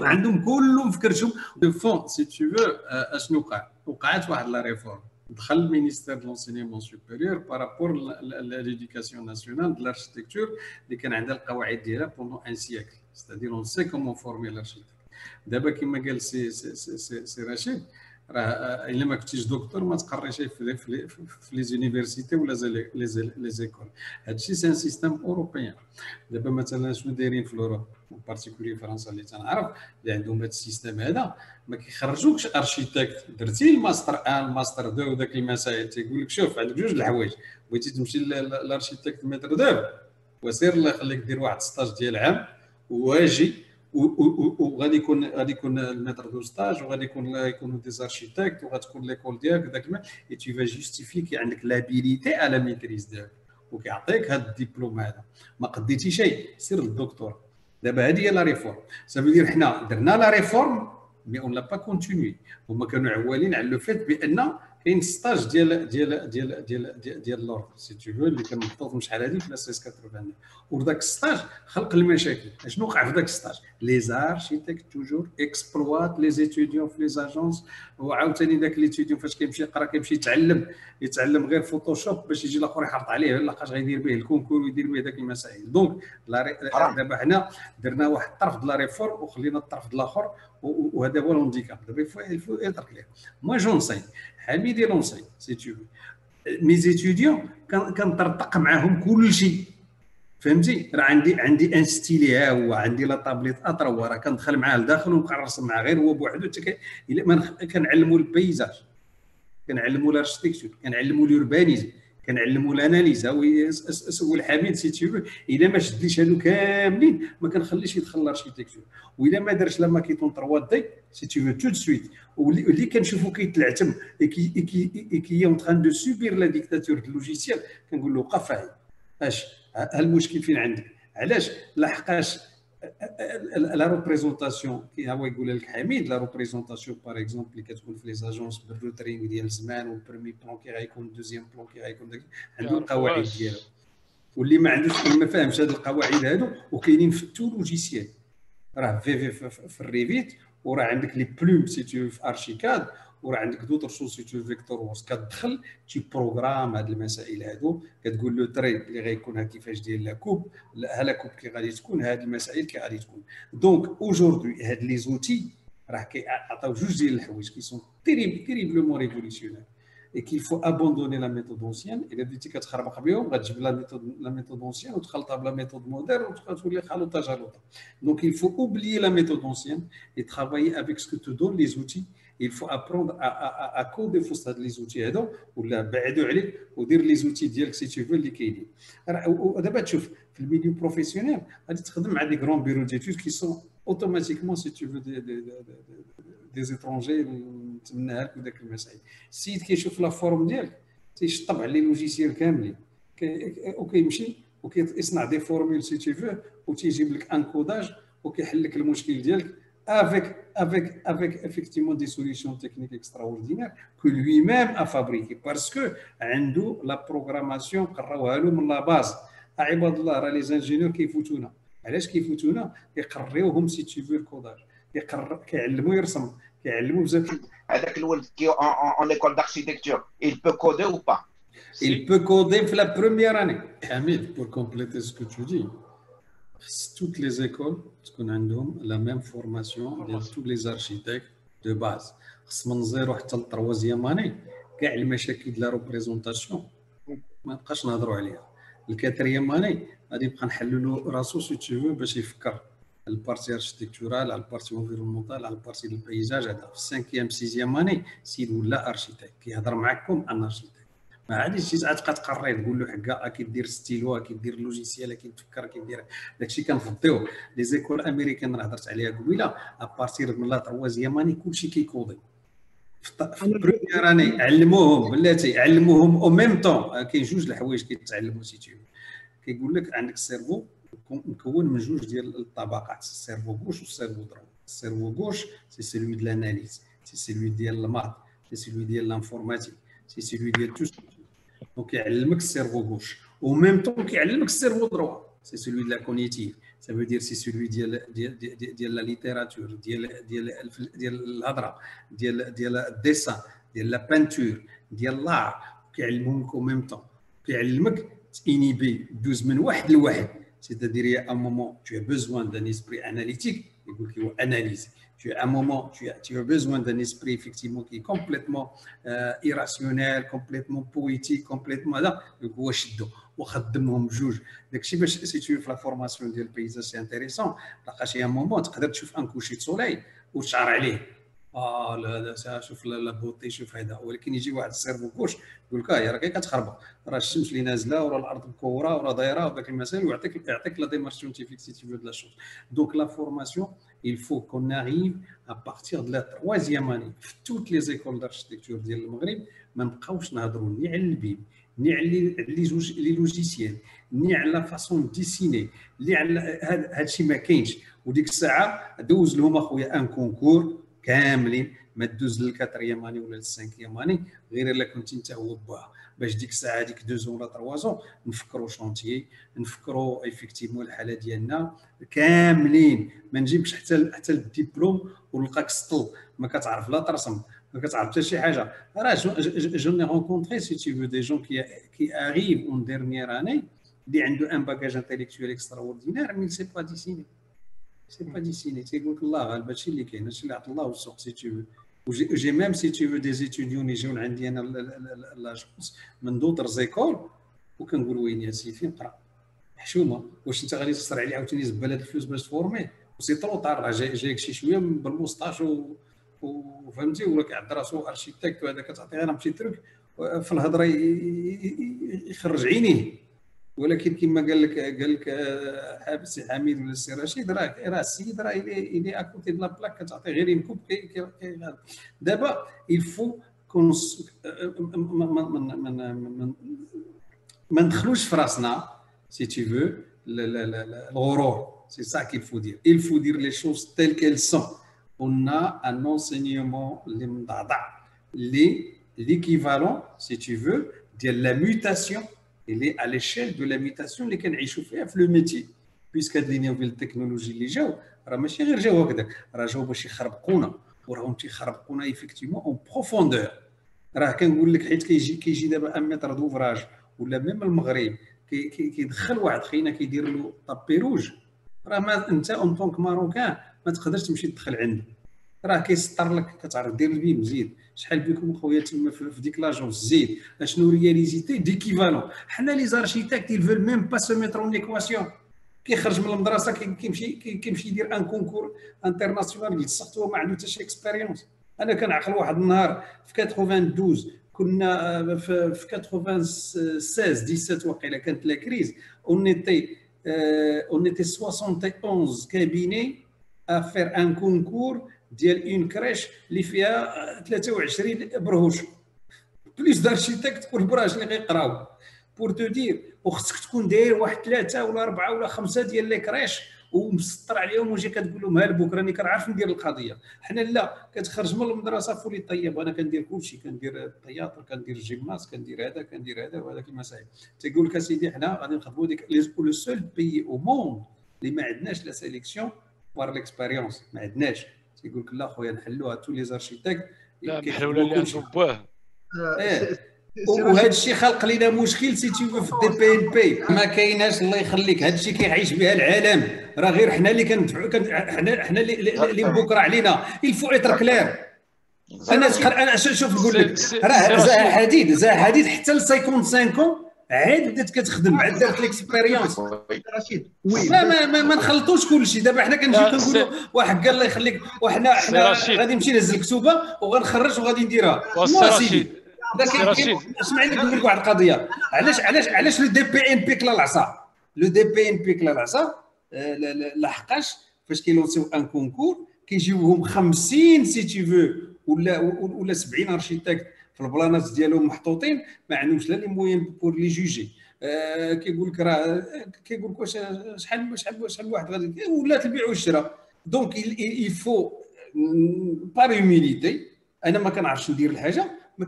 عندهم كلهم فكرتهم دو فون. سي تو فو اشنو وقعت واحد لا ريفورم، دخل المينيستير دو لونسينيمون سوبيريور بارابور ليديوكاسيون ناسيونال دو لاركتيكتور اللي كان عندها القواعد ديالها بوندون ان سيكل. ستادير اون سي كومون فورمي لاركتيكتور. دابا كما قال سي رشيد، راه الا ما كنتيش دكتور ما تقريش في لي زونيفرسيتي ولا لي زيكول. هادشي سي ان سيستيم اوروبيان. دابا مثلا شنو دايرين في اوروب بارتيكولي فرنسا اللي تنعرف اللي عندهم هذا السيستيم هذا، ما كيخرجوكش ارشيتكت درتي الماستر 1 الماستر 2 وداك المسائل تيقول لك شوف عندك جوج الحوايج، بغيتي تمشي للارشيتكت متر 2 وسير الله يخليك دير واحد ستاج ديال عام واجي وغادي يكون المتر دو ستاج وغادي يكونوا دي ارشيتكت وغتكون ليكول ديالك داك الماء اي تو فا جوستيفي كي عندك لابيليتي على ميتريز ديالك وكيعطيك هذا الدبلوم هذا. ما قديتي شيء سير للدكتور. دابا هذه هي لا ريفورم. سافو دير حنا درنا لا ريفورم مي اون لا با كونتينيي. هما كانوا عوالين على لو فيت بان كاين ستاج ديال لوردر سي تو فو اللي كان محطوط من شحال هذه في لاس 89 وداك ستاج خلق المشاكل. شنو وقع في داك ستاج؟ لي زارشيتكت توجور اكسبلوات لي زيتيديون في لي زاجونس، وعاوتاني داك ليتيديون فاش كيمشي يقرا كيمشي يتعلم غير فوتوشوب باش يجي الاخر يحط عليه لقاش غيدير به الكونكور ويدير به داك المسائل. دونك دابا حنا درنا واحد الطرف د لا ريفورم وخلينا الطرف الاخر، وهذا هو الهانديكاب. دابا الفو ايتر كلير. موا جونسين حميد لونسين سي تو مي زيتيديون كنطرطق معاهم كل شيء، فهمتي؟ راه عندي ان ستيلي ها هو، عندي لا طابليت اطرو راه كندخل معاه لداخل ونبقى نرسم معاه غير هو بوحدو. كنعلموا البيزاج، كنعلموا الاركتيكتور، كنعلموا الوربانيزم، كنعلموا الاناليز. سول حميد سي تو الا ما شدليش هادو كاملين ما كنخليش يدخل الاركتيكتور، والا ما دارش لا ماكيتون 3 دي سي تو تو دو سويت. واللي كنشوفو كيتلعتم كي اون تران دو سوبير لا ديكتاتور دو لوجيسيال كنقول له وقف اش المشكل فين عندك؟ علاش؟ لحقاش لا ريبريزونطاسيون كي هو يقول لك حميد، لا ريبريزونطاسيون باغ اكزومبل اللي كتكون في لي زاجونس بالروترينغ ديال الزمان والبريمي بلون كي غيكون دوزيام بلون كي غيكون داك عنده القواعد ديالو، واللي ما عندوش ما فاهمش هاد القواعد هادو وكاينين في تو لوجيسيال. راه في الريفيت، وراه عندك لي بلوم سي تو في ارشيكاد، وراه عندك دوطر سوس سي تو فيكتور وورس. كتدخل تي بروغرام هاد المسائل هادو، كتقول له تري اللي غيكون كيفاش ديال لا كوب، ها لا كوب كي غادي تكون، هاد المسائل كي غادي تكون. دونك اوجوردي هاد لي زوتي راه كيعطيو جوج ديال الحوايج كي سون تيريبلومون ريفوليسيونير. et qu'il faut abandonner la méthode ancienne. Il a dit que tu la méthode ancienne ou tu la méthode moderne ou tu donc il faut oublier la méthode ancienne et travailler avec ce que te donnent les outils. Il faut apprendre à coder les outils ou les outils si tu veux les كاينين. ودابا تشوف في الميليو بروفيسيونيل غادي تخدم مع des grands bureaux d'études qui sont automatiquement si tu veux des étrangers نتمناها لك وداك المسائل. السيد كيشوف لا فورم ديالك تيشطب على لي لوجيسيال كاملين وكيمشي وكيصنع دي فورمول سي تي فو وتيجيب لك ان كوداج وكيحل لك المشكل ديالك avec effectivement des solutions techniques extraordinaires que lui-même a fabriquées parce que عنده la programmation قراوها له من لا باز. عباد الله راه لي زانجينيور كيفوتونا. علاش كيفوتونا؟ كيقريوهم سي تي فو الكوداج، كيعلموا يرسم، كيعلموا بزاف. هذاك الولد كي en école d'architecture il peut coder ou pas? Il peut coder في la première année. Hamid, pour compléter ce que tu dis, toutes les écoles ont la même formation de tous les architectes de base. من زيرو حتى التروازيام اني كاع المشاكل ديال لا ريبريزونطاسيون ما نبقاش نهضروا عليها. الكاتريام اني غادي يبقى نحللوا راسو سي تو باش يفكر البارتي اركتيكتورال على البارتي انفيرونمونتال على البارتي ديال البيزاج. هذا في السانكيام سيزيام اني سيد ولا اركيتكت كيهضر معكم ان اركيتكت. ما عادش شي ساعات تبقى تقري تقول له حكا كيدير ستيلو كيدير لوجيسيال كيتفكر كيدير داكشي كنفضيوه. لي زيكول امريكان راه هضرت عليها قبيله ابارتير من لا تروازيام اني كلشي كيكودي. في البروميير اني علموهم بلاتي علموهم او ميم طون. كاين جوج الحوايج كيتعلموا سي تيو. كيقول لك عندك السيرفو مكون من جوج ديال الطبقات، السيرفو غوش والسيرفو درون. السيرفو غوش سي سيلوي ديال الاناليز، سي سيلوي ديال المات، سي سيلوي ديال لانفورماتيك، سي سيلوي ديال تو. دونك يعلمك السيرفو غوش او ميم طون كيعلمك السيرفو دروا، سي سيلوي ديال لا كونيتيف. ça veut dire سي سيلوي ديال لا ليتيراتور ديال الهضره ديال الديسان ديال لا بانتور ديال لار. كيعلمهم او ميم طون. كيعلمك انيبي دوز من واحد لواحد. C'est-à-dire, il y a un moment, tu as besoin d'un esprit analytique, il faut analyser. Tu as un moment, tu as besoin d'un esprit effectivement qui est complètement irrationnel, complètement poétique, complètement là. Il faut acheter. وخدمهم بجوج. داكشي باش سي تو في لا فورماسيون ديال البيزاج سي انتريسون. لقاش يا مومون تقدر تشوف ان كوشي سولاي وتشعر عليه. لا شوف لا بوطي شوف هذا. ولكن يجي واحد السيرفو كوش يقول لك راه كاين كتخربق، راه الشمس اللي نازله وراه الارض مكوره وراه دايره وداك المسائل ويعطيك لا ديمارش سيانتيفيك سي تي فو دو لا شوز. دونك لا فورماسيون il faut qu'on arrive à partir de la troisième année في toutes les écoles d'architecture ديال المغرب ما نبقاوش نهضروا ني على البيم ني على لي لوجيسيال ني على لا فاسون ديسيني ني على هادشي ما كاينش. وديك الساعه دوز لهم اخويا ان كونكور كاملين ما دوز للكاتريام اني ولا للسانكيام اني غير الا كنت انت هو باها باش ديك الساعه هذيك 2 ولا 3 نفكروا شونتيي نفكروا ايفيكتيفمون الحاله ديالنا كاملين. ما نجيبش حتى الدبلوم ونلقاك سطل ما كتعرف لا ترسم ما كتعرف حتى شي حاجه. راه جو ني رونكونطري سي تي فو دي جون كي اريف اون ديرنيير اني اللي عنده ان باجاج انتيليكتويل اكستراوردينير مي سي با ديسيني. سي با ديسيني تيقول لك الله غالب هادشي اللي كاين هادشي اللي عطى الله والسوق سي تي فو. وجي ميم سي تي فو دي زيتيديون يجيو عندي انا لاجونس من دوطر زيكول وكنقول وين يا سيدي فين نقرا حشومه. واش انت غادي تخسر عليه عاوتاني زبال هاد الفلوس باش تفورميه وسي طرو طار. راه جايك شي شويه بالموسطاش وفهمتي ولا كيعد راسو اركيتكت وهذا كتعطيه غير مشي ترك في الهضره يخرج عينيه. ولكن كما قال لك حابس سي حميد ولا السي رشيد راه السيد راه الي اكوتي د لا بلاك كتعطيه غير ينكب دابا الفو ما ندخلوش في راسنا سي تي فو الغرور. سي سا كيل فو دير il faut dire les choses telles qu'elles sont. On a un enseignement اللي مضعضع اللي l'équivalent si tu veux ديال la mutation. Il est à l'échelle de la mutation اللي كنعيشوا فيها في لو ميتي. بيسك هاد لي نوفيل التكنولوجي اللي جاو راه ماشي غير جاو هكذاك، راه جاو باش يخربقونا وراهم تيخربقونا ايفيكتيفمون اون بروفوندور. راه كنقول لك حيت كيجي دابا ان متر دوفراج ولا ميم المغرب كيدخل واحد خينا كيدير له طابي روج. راه ما انت اون طونك ماروكان ما تقدرش تمشي تدخل عنده. راه كيسطر لك كتعرف دير البيم زيد شحال بكم خويا تما في ديك لاجونس زيد اشنو رياليزيتي ديكيفالون. حنا لي زارشيتيكت يل فول ميم با سو ميتر اون ايكواسيون. كيخرج من المدرسه كيمشي يدير ان كونكور انترناسيونال يلصق هو ما عنده حتى شي اكسبيريونس. انا كنعقل واحد النهار في 92 كنا في 96 17 وقيله كانت لا كريز اون ايتي 71 كابيني ا فير ان كونكور ديال اون كريش اللي فيها 23 برهوش بليس دارشيتيكت كل براج اللي غيقراو بور تو دير. وخصك تكون داير واحد 3 ولا 4 ولا 5 ديال لي كريش ومسطر عليهم وجاي كتقول لهم ها لبوك راني كنعرف ندير القضيه. حنا لا كتخرج من المدرسه فولي طيب انا كندير كلشي كندير التياتر كندير الجيمناس كندير هذا وهذاك المسائل. تيقول لك اسيدي حنا غادي نخدموا ديك لو سول بيي او موند اللي ما عندناش لا سيليكسيون بار ليكسبيريونس ما عندناش. تيقول لك لا خويا نحلوها تو لي زارشيتيكت لا محلوله اللي عندهم بواه. وهذا الشيء خلق لنا مشكل سي تي في الدي بي ان بي ما كايناش الله يخليك. هذا الشيء كيعيش بها العالم راه غير حنا اللي كندفعوا حنا اللي مبكر علينا. الفو اتر كلير. انا شوف نقول لك راه زها حديد حتى ل 55 عاد بدات كتخدم عاد دارت ليكسبيريونس. رشيد ما نخلطوش كلشي. دابا حنا كنجيو كنقولوا واحد قال الله يخليك وحنا غادي نمشي نهز الكتوبه وغنخرج وغادي نديرها. اسمعني نقول لك واحد القضيه. علاش لو دي بي ان بي كلا العصا. لو دي بي ان بي كلا العصا لحقاش فاش كيلونسيو ان كونكور كيجيوهم 50 سي تي فو ولا 70 ارشيتكت في البلانات ديالهم محطوطين ما عندهمش لا لي موين بور لي جوجي. كيقول لك راه كيقول لك واش شحال واحد غادي ولات البيع والشراء. دونك يفو بار هيوميليتي. انا ما كنعرفش ندير الحاجه ما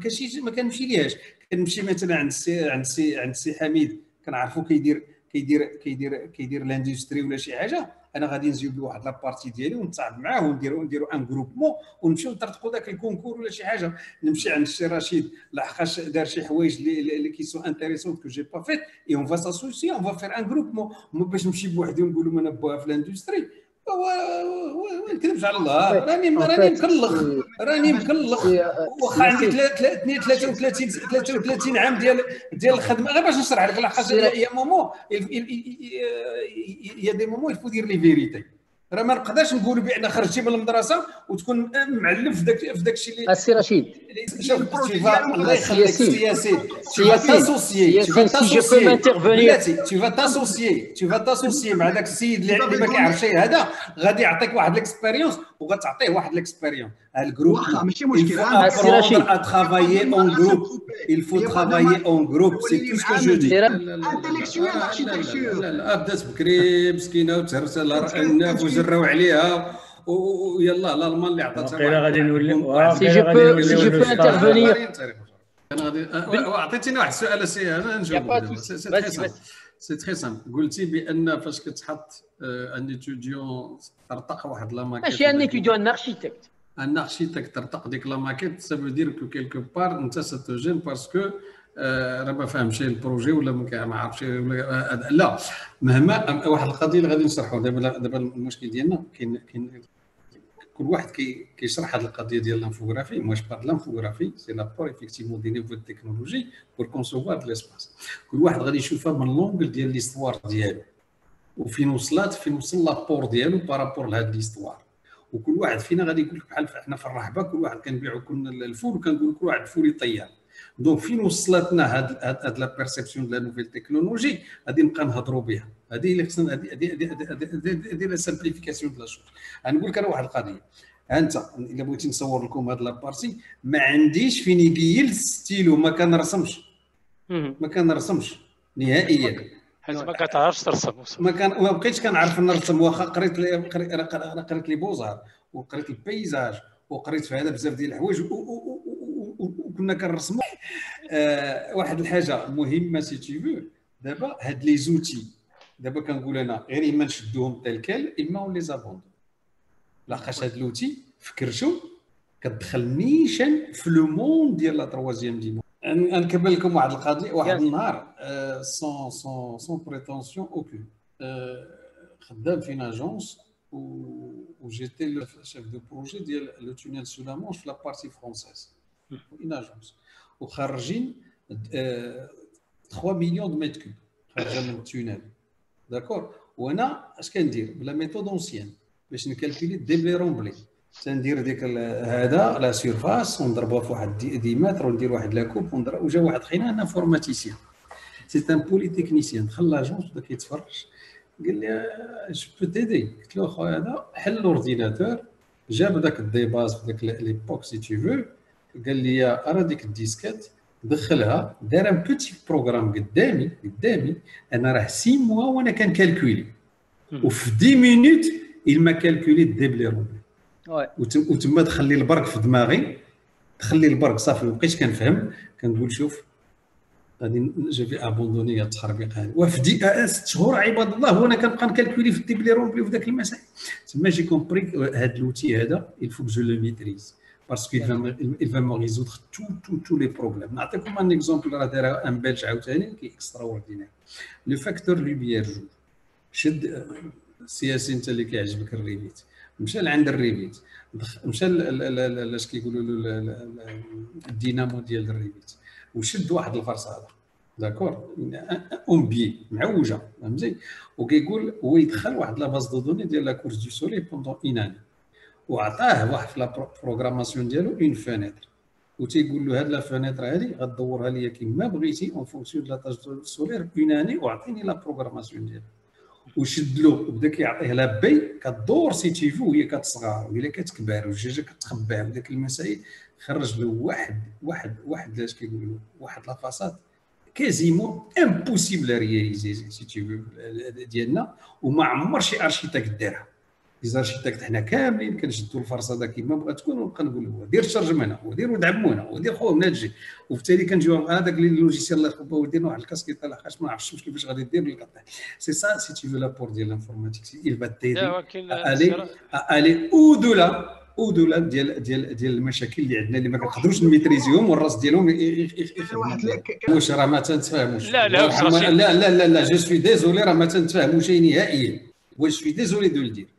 كنمشي ليهاش. كنمشي مثلا عند سي حميد كنعرفو كيدير لاندستري ولا شي حاجه. انا غادي نزيد له واحد لابارتي ديالي ونتصاحب معاه ونديروا ان جروبمون ونمشيو نطرطقوا داك الكونكور ولا شي حاجه. نمشي عند السي رشيد لحقاش دار شي حوايج اللي كي سو انتريسون كو جي با فيت اي اون فا ساسوسي اون فا فير ان جروبمون. باش نمشي بوحدي ونقولوا انا باها في لاندستري ما نكذبش على الله. راني مكلخ واخا عندي 33 عام ديال الخدمه. غير باش نشرح لك لحقاش يا مومون يا دي مومون يفو دير لي فيريتي. راه ما نقدرش نقول بان خرجتي من المدرسه وتكون معلم في داك الشيء اللي السي رشيد. شوف الله يخليك سي ياسين tu vas t'associer مع داك السيد اللي ما كيعرفش شيء هذا غادي يعطيك واحد ليكسبيريونس وغتعطيه واحد ليكسبيريونس. الجروب واخا ماشي مشكل السي رشيد travailler en groupe. Il faut travailler en groupe. C'est tout ce que je dis. انتليكتويال اركيتكتور. لا بدات بكري مسكينه وتهرس على الناف وجراو عليها ويلا الالمان اللي عطاتها. واقيلا غادي نوليو سي جو بو انترفونير. انا غادي عطيتيني واحد السؤال سي انا نجاوب. سي تري سامبل. قلتي بان فاش كتحط ان ايتوديون ترتق واحد لا ماكيت. ماشي ان ايتوديون ان اركيتكت. ان اركيتكت ترتق ديك لا ماكيت سا فو دير كو كيلكو بار انت ستوجين باسكو راه ما فاهمش البروجي ولا ما عارفش لا مهما واحد القضيه اللي غادي نشرحوا دابا المشكل ديالنا كاين كل واحد كيشرح هذه القضيه ديال الانفوغرافي. موا جو بار لانفوغرافي سي لابور ايفيكتيفمون دي نيفو تكنولوجي بور كونسوفوار دو ليسباس. كل واحد غادي يشوفها من لونغل ديال ليستوار ديالو وفين وصل لابور ديالو بارابور لهاد ليستوار. وكل واحد فينا غادي يقول لك بحال حنا في الرحبه كل واحد كنبيعوا كنا الفول وكنقول كل واحد الفول يطير. دونك فين وصلتنا هاد لا بيرسيبسيون دو لا نوفيل تكنولوجي غادي نبقى نهضروا بها. هذه اللي خصنا هذه لا سامبليفيكاسيون دو لا شوز. غنقول لك انا واحد القضيه. انت الا بغيتي نصور لكم هاد لابارتي ما عنديش فين يقيل ستيلو ما كنرسمش نهائيا. حيت ما كتعرفش ترسم. ما بقيتش كنعرف نرسم. واخا قريت لي بوزار وقريت البيزاج وقريت في هذا بزاف ديال الحوايج وكنا كنرسموا. واحد الحاجه مهمه سي تي فو دابا هاد لي زوتي دابا كنقول انا غير اما نشدوهم تالكال اما اون لي زابوند. لاخاش هاد لوتي فكرتو كتدخل نيشان في لو موند ديال لا تروازيام ديمون. نكمل لكم واحد القضيه. واحد النهار سون بريتونسيون اوكول خدام فين اجونس j'étais le chef de projet le tunnel sous la Manche, la partie française, une agence. Au Kharjin, 3 millions de mètres cubes, Kharjin le tunnel. D'accord. Ou on a, ce qu'on dit, la méthode ancienne, باش نكالكولي ديبلي رومبلي تندير ديك هذا لا سيرفاس ونضربوها في واحد 10 متر وندير واحد لاكوب وجا واحد خينا انا فورماتيسيان سي ان بولي تكنيسيان دخل لاجونس بدا كيتفرج قال لي جو بو تيدي قلت له خويا هذا حل الاورديناتور جاب داك الديباز في داك ليبوك سي تو فو قال لي راه ديك الديسكات دخلها دار ان بوتي بروغرام قدامي انا راه 6 موا وانا كنكالكولي وفي 10 مينوت il m'a calculé الديبلي رومبلي وتما دخل لي البرك في دماغي دخل لي البرك صافي مابقيتش كنفهم كنقول شوف غادي جافي ابوندوني هاد التخربيق هذا وفي 6 شهور عباد الله وانا كنبقى نكالكولي في الديبلي رومبلي وفي ذاك المسائل تما جي كومبري هاد لوتي هذا il faut que je le maîtrise parce qu'il va me résoudre tous les problèmes. نعطيكم ان اكزومبل راه دار ان بلج عاوتاني كي اكسترا اوردينير لو فاكتور لوميير جو شد سياسي انت اللي كيعجبك الريفيت مشى لعند الريفيت مشى اش كيقولوا له الدينامو ديال الريفيت وشد واحد الفرصه داكور اون بي معوجه فهمتي وكيقول هو يدخل واحد لا باز دو دوني ديال لا كورس دو سولي بوندون ان اني وعطاه واحد في لا بروغراماسيون ديالو اون فينيتر وتيقول له هاد لا فينيتر هادي غدورها ليا كيما بغيتي اون فونكسيون دو لا تاج سولير اون اني وعطيني لا بروغراماسيون ديالها وشد له وبدا كيعطيه لا بي كدور سي تيفو وهي كتصغر وهي كتكبر والجاجه كتخبى وداك المسائل خرج له واحد اش كيقولوا واحد لا فاصاد كازيمون امبوسيبل رياليزي سي تيفو ديالنا وما عمر شي ارشيتكت دارها لي ارشيتكت حنا كاملين كنشدوا الفرصه كيما بغات تكون ونبقى نقول له دير الشرج من هنا ودير ودعم هنا ودير خويا من تجي وبالتالي كنجيو هذاك اللوجيسيال الله يخبى ودير واحد الكاسكيط لا خاش ما عرفتش كيفاش غادي دير القطع سي سا سي تي في لابور ديال الانفورماتيك il va t'aider aller au-delà ديال المشاكل اللي عندنا اللي ما كنقدروش نميتريزيهم والراس ديالهم واش راه ما تنتفاهموش لا جو سوي ديزولي راه ما تنتفاهموش نهائيا واش سوي ديزولي دو لدير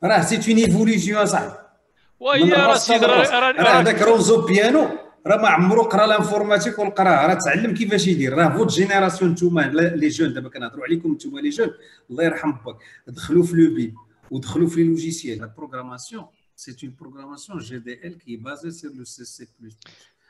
راه سي اون ايفوليسيون اصاحبي وهي راه سيدي راه هذاك رونزو بيانو راه ما عمرو قرا الانفورماتيك والقراءه راه تعلم كيفاش يدير راه فوت جينيراسيون نتوما لي جون دابا كنهضروا عليكم نتوما لي جون الله يرحم باك دخلوا في لو بي ودخلوا في لي لوجيسيال لا بروغراماسيون سي اون بروغراماسيون جي دي ال كي بازي سير لو سي سي بلس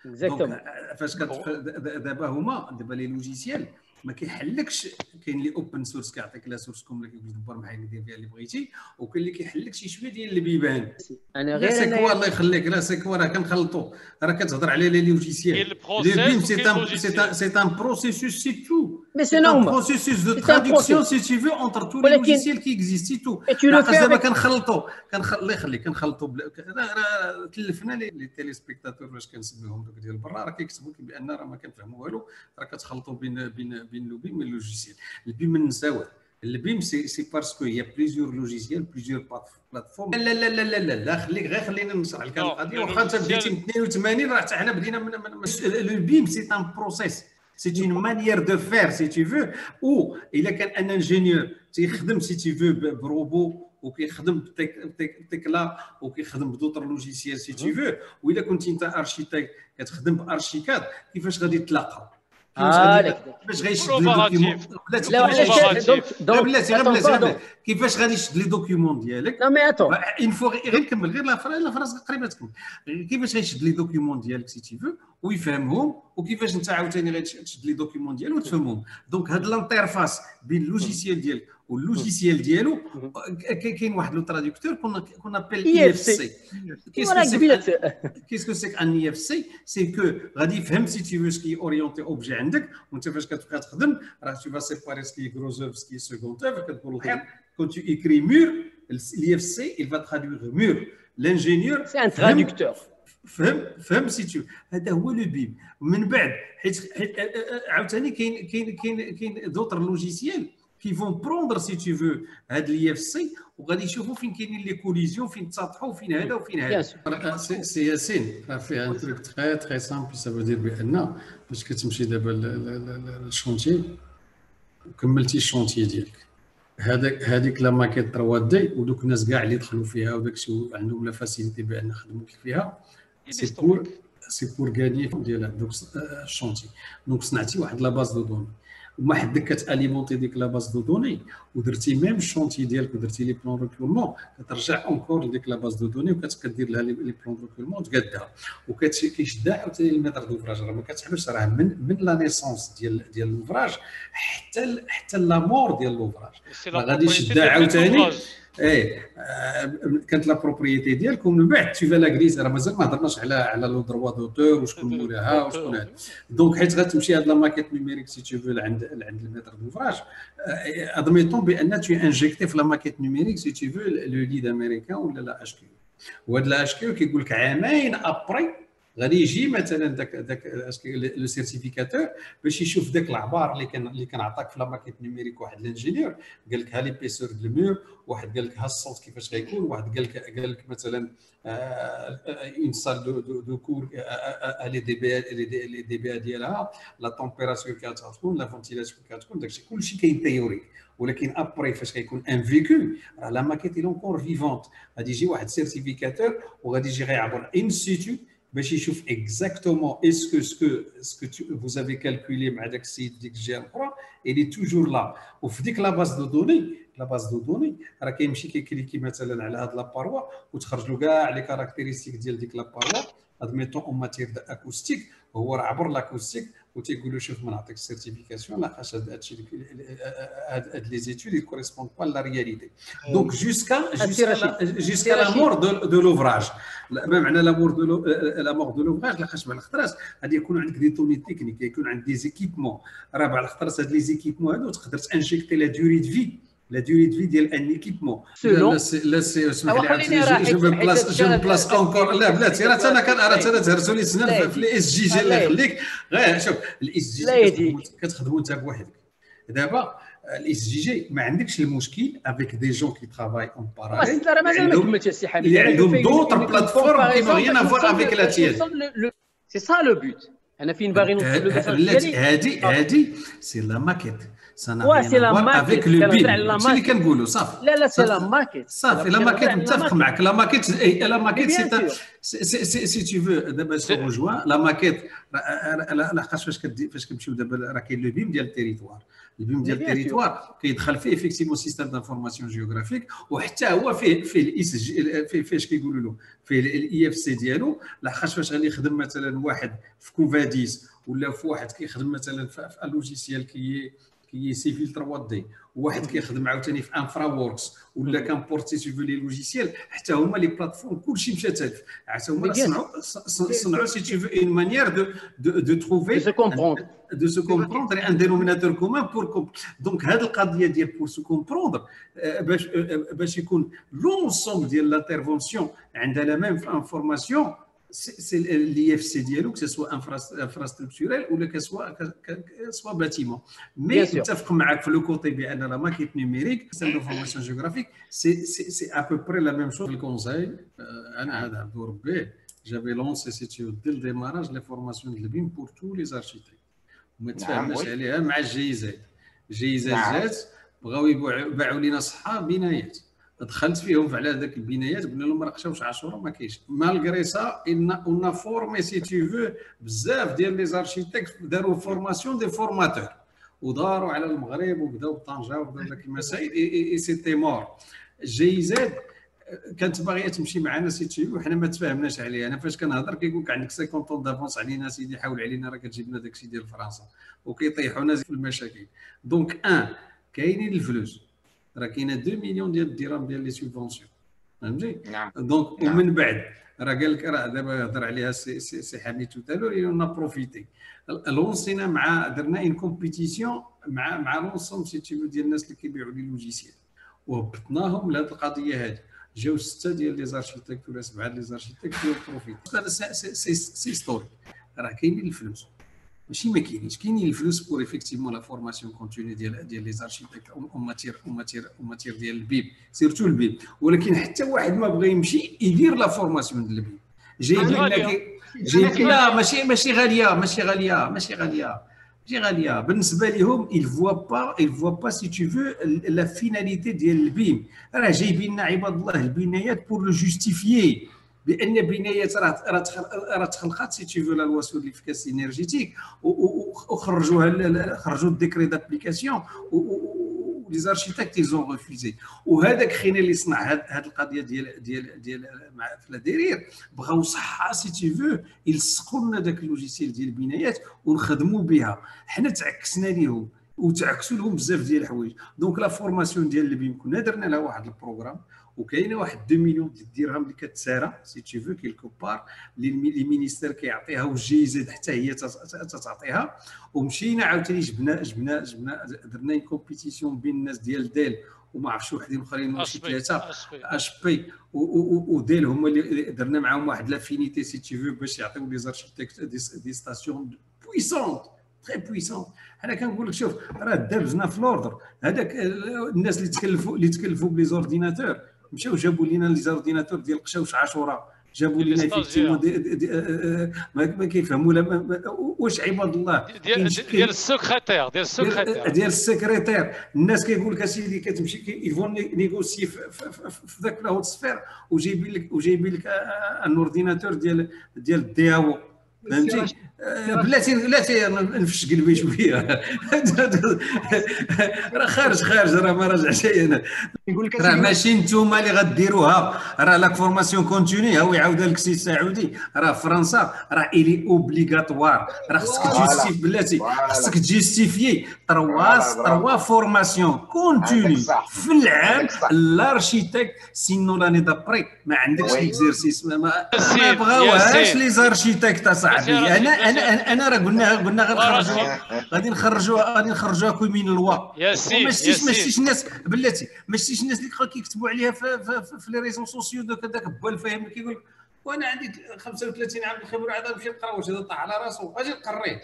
اكزاكتومون فاش دابا لي لوجيسيال ما كيحلكش كاين اللي اوبن سورس كيعطيك لا سورس كوم اللي كيقول دبر معايا دير فيها اللي بغيتي وكاين اللي كيحلك شي شويه ديال البيبان انا غير سيكوا الله يخليك لا سيكوا راه كنخلطوا راه كتهضر على لي لوجيسيال لو بيم سي ان بروسيسوس سي تو مي سي نورمال بروسيسوس دو تراديكسيون سي تي في اونتر تو لي لوجيسيال كي اكزيستي تو دابا كنخلطوا الله يخليك كنخلطوا راه تلفنا لي تيلي سبيكتاتور باش كنسميهم دوك ديال برا راه كيكتبوا بان راه ما كنفهموا والو راه كتخلطوا بين لو بيم واللوجيسيال البيم نساوه البيم سي باسكو يا بليزيور لوجيسيال بليزيور بلاتفورم لا خليك غير خلينا نشرح لك القضيه واخا انت بديتي من 82 راه حتى حنا بدينا من لو بيم سي ان بروسيس سي اون مانيير دو فير سي تي فو او الا كان ان انجينيور تيخدم سي تي فو بروبو وكيخدم بتكلا وكيخدم بدوطر لوجيسيال سي تي فو والا كنتي انت ارشيتيك كتخدم بارشيكاد كيفاش غادي تلاقاو باش غيشد لي دوكيومون بلاتي كيفاش غادي يشد لي دوكيومون ديالك لا مي اتون اون فوا غير نكمل غير لا فراس قريبه تكمل كيفاش غيشد لي دوكيومون ديالك سي تي فو ويفهمهم وكيفاش انت عاوتاني غتشد لي دوكيومون ديالو وتفهمهم دونك هاد الانترفاس بين اللوجيسيال ديالك واللوجيسيال ديالو كاين واحد لو تراديكتور كون ابل اي اف سي كيسكو سي ان اي اف سي سي كو غادي يفهم سي تي في سكي اورينتي اوبجي عندك وانت فاش كتبقى تخدم راه تو فا سيباري سكي غروز اوف سكي سكوند اوف كتقول الحيط كون تو ايكري مور الاي اف سي il va traduire mur l'ingénieur سي ان تراديكتور فهم سي تو هذا هو لو بيم من بعد حيت عاوتاني كاين دوطر لوجيسيال qui vont prendre si tu veux هاد l'IFC وغادي يشوفوا فين كاينين لي كوليزيون فين تسطحوا فين هذا وفين هذا سي ياسين راه فيها ان تروك تري سامبل سا فو دير بان باش كتمشي دابا للشونتي وكملتي الشونتي ديالك هذيك لا ماكيت 3 دي ودوك الناس كاع اللي دخلوا فيها وداك الشيء عندهم لا فاسيليتي بان يخدموا فيها سي بور غاني ديال دوك الشونتي. دونك صنعتي واحد لا باز دو دوني وما حدك كتاليمونتي ديك لا باز دو دوني ودرتي ميم الشونتي ديالك ودرتي لي بلون ريكولمون كترجع اونكور لديك لا باز دو دوني وكتدير لها لي بلون ريكولمون تقادها وكيشدها عاوتاني الميتر دوفراج. راه ما كتحبش راه من لا نيسونس ديال لوفراج حتى لا مور ديال لوفراج غادي يشدها عاوتاني. كانت لا بروبريتي ديالك ومن بعد تي فالا غريز. راه مازال ما هضرناش على لو دروا دوتور وشكون مولاها وشكون هذا. دونك حيت غتمشي هاد لا ماكيت نيميريك سي تي فو عند الميتر دوفراج ادميتون بان تو انجيكتي في لا ماكيت نيميريك سي تي فو لو ليد امريكان ولا لا اش كيو. وهاد لا اش كيو كيقول لك عامين ابري غادي يجي مثلا داك لو سيرتيفيكاتور باش يشوف داك العبار اللي كان عطاك في لا ماكيت نيميريك. واحد الانجينيور قال لك ها لي بيسور دو المور، واحد قال لك ها الصوت كيفاش غيكون، واحد قال لك مثلا اون سال دو كور لي دي بي ديالها، لا تمبيراتور كتكون، لا فونتيلاسيون كتكون، داكشي كلشي كاين تيوريك. ولكن ابري فاش غيكون ان فيكو راه لا ماكيت اي لونكور فيفونت. غادي يجي واحد سيرتيفيكاتور وغادي يجي غيعبر ان سيتو باش يشوف اكزاكتومون اسكو vous avez calculé مع داك السيد ديك الجهه الاخرى اللي توجور لا. وفي ديك لا باز دو دوني راه كيمشي كيكليكي مثلا على هاد لا باروا وتخرج له كاع لي كاركتيرستيك ديال ديك لا باروا. ادميتون اون ماتير اكوستيك هو راه عبر لاكوستيك وتيقول له شوف ما نعطيك السيرتيفيكاسيون لاخاطش هادشي هاد لي زيتود اللي كوريسبوند با لا رياليتي. دونك جوسكا لا مور دو لوفراج. ما معنى لا مور دو لوفراج لاخاطش بعض الخطرات غادي يكونوا عندك دي توني تكنيك، يكون عندك دي زيكيبمون. راه بعض الخطرات هاد لي زيكيبمون هادو تقدر تانجيكتي لا دوري دو في ديال ان ايكيبمون. لا سي اسمح لي جو بلاص اونكور. لا بلاتي راه انا تهرسوا لي سنان في الاس جي جي. الله يخليك غير شوف الاس جي جي كتخدموا انت بوحدك. دابا الاس جي جي ما عندكش المشكل افيك دي جون كي ترافاي اون باراليل. راه مازال ما كملتش السي حميد. اللي عندهم دوطر بلاتفورم كي ريان افوار افيك لا تيان. سي سا لو بوت. انا فين باغي نوصل له. هذه سي لا ماكيت. سي لا ماكيت افيك لو بيم ماشي اللي كنقولوا صافي. لا سي لا ماكيت صافي. لا ماكيت متفق معك. لا ماكيت سي تي فو دابا سو جوان لا ماكيت لاخاطش فاش كنمشيو دابا راه كاين لو بيم ديال التيريتوار. البيم ديال التيريتوار كيدخل فيه افيكتيفمون سيستيم دانفورماسيون جيوغرافيك وحتى هو فيه الاس جي فاش كيقولوا له فيه الاي اف سي ديالو. لاخاطش فاش غادي يخدم مثلا واحد في كوفاديس ولا في واحد كيخدم مثلا في لوجيسيال كي سيفيل 3 دي وواحد كيخدم عاوتاني في انفرا ووركس ولا كنبورتي سيفو لي لوجيسيال حتى هما لي بلاتفورم كلشي مشى تالف. حتى هما صنعوا سي تي فو اون مانيير دو تروفي دو سو كومبروندر ان دينوميناتور كومان بور. دونك هذه القضيه ديال بور سو كومبروندر باش يكون لونسومبل ديال لانترفونسيون عندها لا ميم انفورماسيون. سي لي اف سي ديالو كو سوا انفراستركتورال ولا كسوا باتيمون. مي نتفق معك في لو كوتي بان لا ماكيت نيميريك سيستم دانفورماسيون جيوغرافيك سي ابوبري لا ميم شوز. الكونساي انا هذا عبد ربي جافي لونسي سيتيو ديال الديماراج لي فورماسيون ديال البيم بور تو لي زارشيتيك وما تفاهمناش عليها مع الجي زاد. جات بغاو يبيعوا لينا صحه بنايات. دخلت فيهم على هذاك البنايات قلنا لهم راه خشاوش عاشوره ما كاينش. مالغري سا اون فورمي سي تي فو بزاف ديال لي زارشيتيك داروا فورماسيون دي فورماتور وداروا على المغرب وبداو بطنجه وبداو داك المسائل اي سيتي مور. جي زاد كانت باغيه تمشي معنا سي تي فو حنا ما تفاهمناش عليها. انا فاش كنهضر كيقول لك عندك 50 طون دافونس علينا سيدي حاول علينا راه كتجيب لنا داكشي ديال فرنسا وكيطيحونا في المشاكل. دونك كاينين الفلوس راه كاينه 2 مليون ديال الدرهم ديال لي سوبونسيون فهمتي. دونك ومن بعد راه قال لك راه دابا هضر عليها سي حميد توتالو اون بروفيتي لونسينا مع درنا ان كومبيتيسيون مع لونسوم سي تي ديال الناس اللي كيبيعوا لي لوجيسيال وهبطناهم لهاد القضيه هذه. جاو 6 ديال لي زارشيتيكت ولا 7 ديال لي زارشيتيكت ديال بروفيت. هذا سي ستوري. راه كاينين الفلوس ماشي ما كاينينش. كاينين الفلوس بور ايفيكتيفمون لا فورماسيون كونتينيو ديال لي زارشيتيكت اون ماتير ديال البيب سيرتو البيب. ولكن حتى واحد ما بغى يمشي يدير لا فورماسيون ديال البيب جايب لك لا ماشي غاليه غاليه بالنسبه لهم. il voit pas si tu veux la finalité ديال البيم. راه جايبين لنا عباد الله البنايات بور لو جوستيفيي بان بنايات راه تخلقات سي tu veux لا لوا سور ليفيكاسي انرجيتيك خرجوا الديكري دابليكاسيون لي زارشيتكت ايزون ريفوزي. وهذاك خينا اللي صنع هذه القضيه ديال في لاديرير بغاو صحه سي تي فو يلصقوا لنا داك اللوجيسيال ديال البنايات ونخدموا بها. حنا تعكسنا ليهم وتعكسوا لهم بزاف ديال الحوايج. دونك لا فورماسيون ديال اللي بيم كنا درنا لها واحد البروغرام وكاينه واحد 2 مليون ديال الدرهم اللي كتسارى سي تي فو كيلكو بار اللي المينيستير كيعطيها والجيزه حتى هي تعطيها. ومشينا عاوتاني جبنا درنا كومبيتيسيون بين الناس ديال ديل وما عرفتش وحدين اخرين شي ثلاثه اش بي وديل هما اللي درنا معاهم واحد لافينيتي سي تي فو باش يعطيو لي زارشيتكت دي ستاسيون بويسونت تري بويسونت. انا كنقول لك شوف راه دابزنا في لوردر. هذاك الناس اللي تكلفوا بلي زورديناتور مشاو جابوا لنا لي زورديناتور ديال قشاوش عاشوراء جابوا لنا فيكتيمون ما كيفهموا واش عباد الله ديال السكرتير ديال السكرتير. الناس كيقول لك اسيدي كتمشي يفون نيغوسي في ذاك الهوت سفير وجايبين لك ان اورديناتور ديال الدياو فهمتي. بلاتي نفش قلبي شويه راه خارج راه ما راجعش انا. يقول لك راه ماشي نتوما اللي غديروها. راه لا فورماسيون كونتيني هو يعاودها لك سي سعودي. راه فرنسا راه الي اوبليغاتوار. راه خصك تجيستيف بلاتي خصك تجيستيفيي 3 فورماسيون كونتيني في العام لارشيتيك. سينو لاني دابري ما عندكش ليكزيرسيس ما بغاوهاش لي زارشيتيكت اصاحبي. انا راه قلنا غادي نخرجوها كوي من الوا. ماشيش الناس بلاتي ماشيش الناس اللي كيكتبوا عليها في لي ريزون سوسيو داك بوال فاهم كيقول وانا عندي 35 عام الخبره عاد نمشي نقرا واش هذا طاح على راسو اجي نقريه.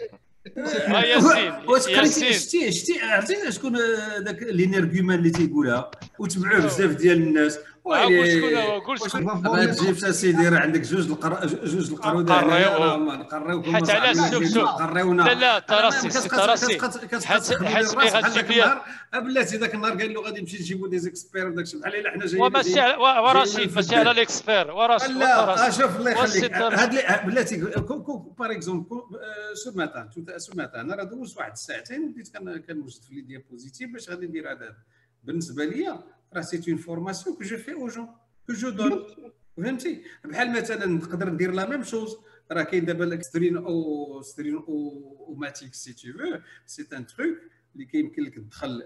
ياسين شتي عرفتي شكون داك لينيرغيومان اللي تيقولها وتبعوه بزاف ديال الناس. قول شكون تجيب اسيدي راه عندك جوج القرود نقريو حتى على السكسوك لا تراسي حيت ملي غتجيب لي بلاتي ذاك النهار قال له غادي نمشي نجيبوا دي زيكسبير وداك الشيء بحال الا حنا جايين ورشيد ماشي على ليكسبير ورشيد. لا شوف الله يخليك هاد بلاتي باغ اكزومبل سو ماتان انا راه دوزت واحد الساعتين وبديت كنوجد في لي ديابوزيتيف باش غادي ندير هذا. بالنسبه ليا راه سي اون فورماسيون كو جو في او جون كو جو دون فهمتي. بحال مثلا نقدر ندير لا ميم شوز. راه كاين دابا الاكسترين او ماتيك سي تو فو سي ان تروك اللي كيمكن لك تدخل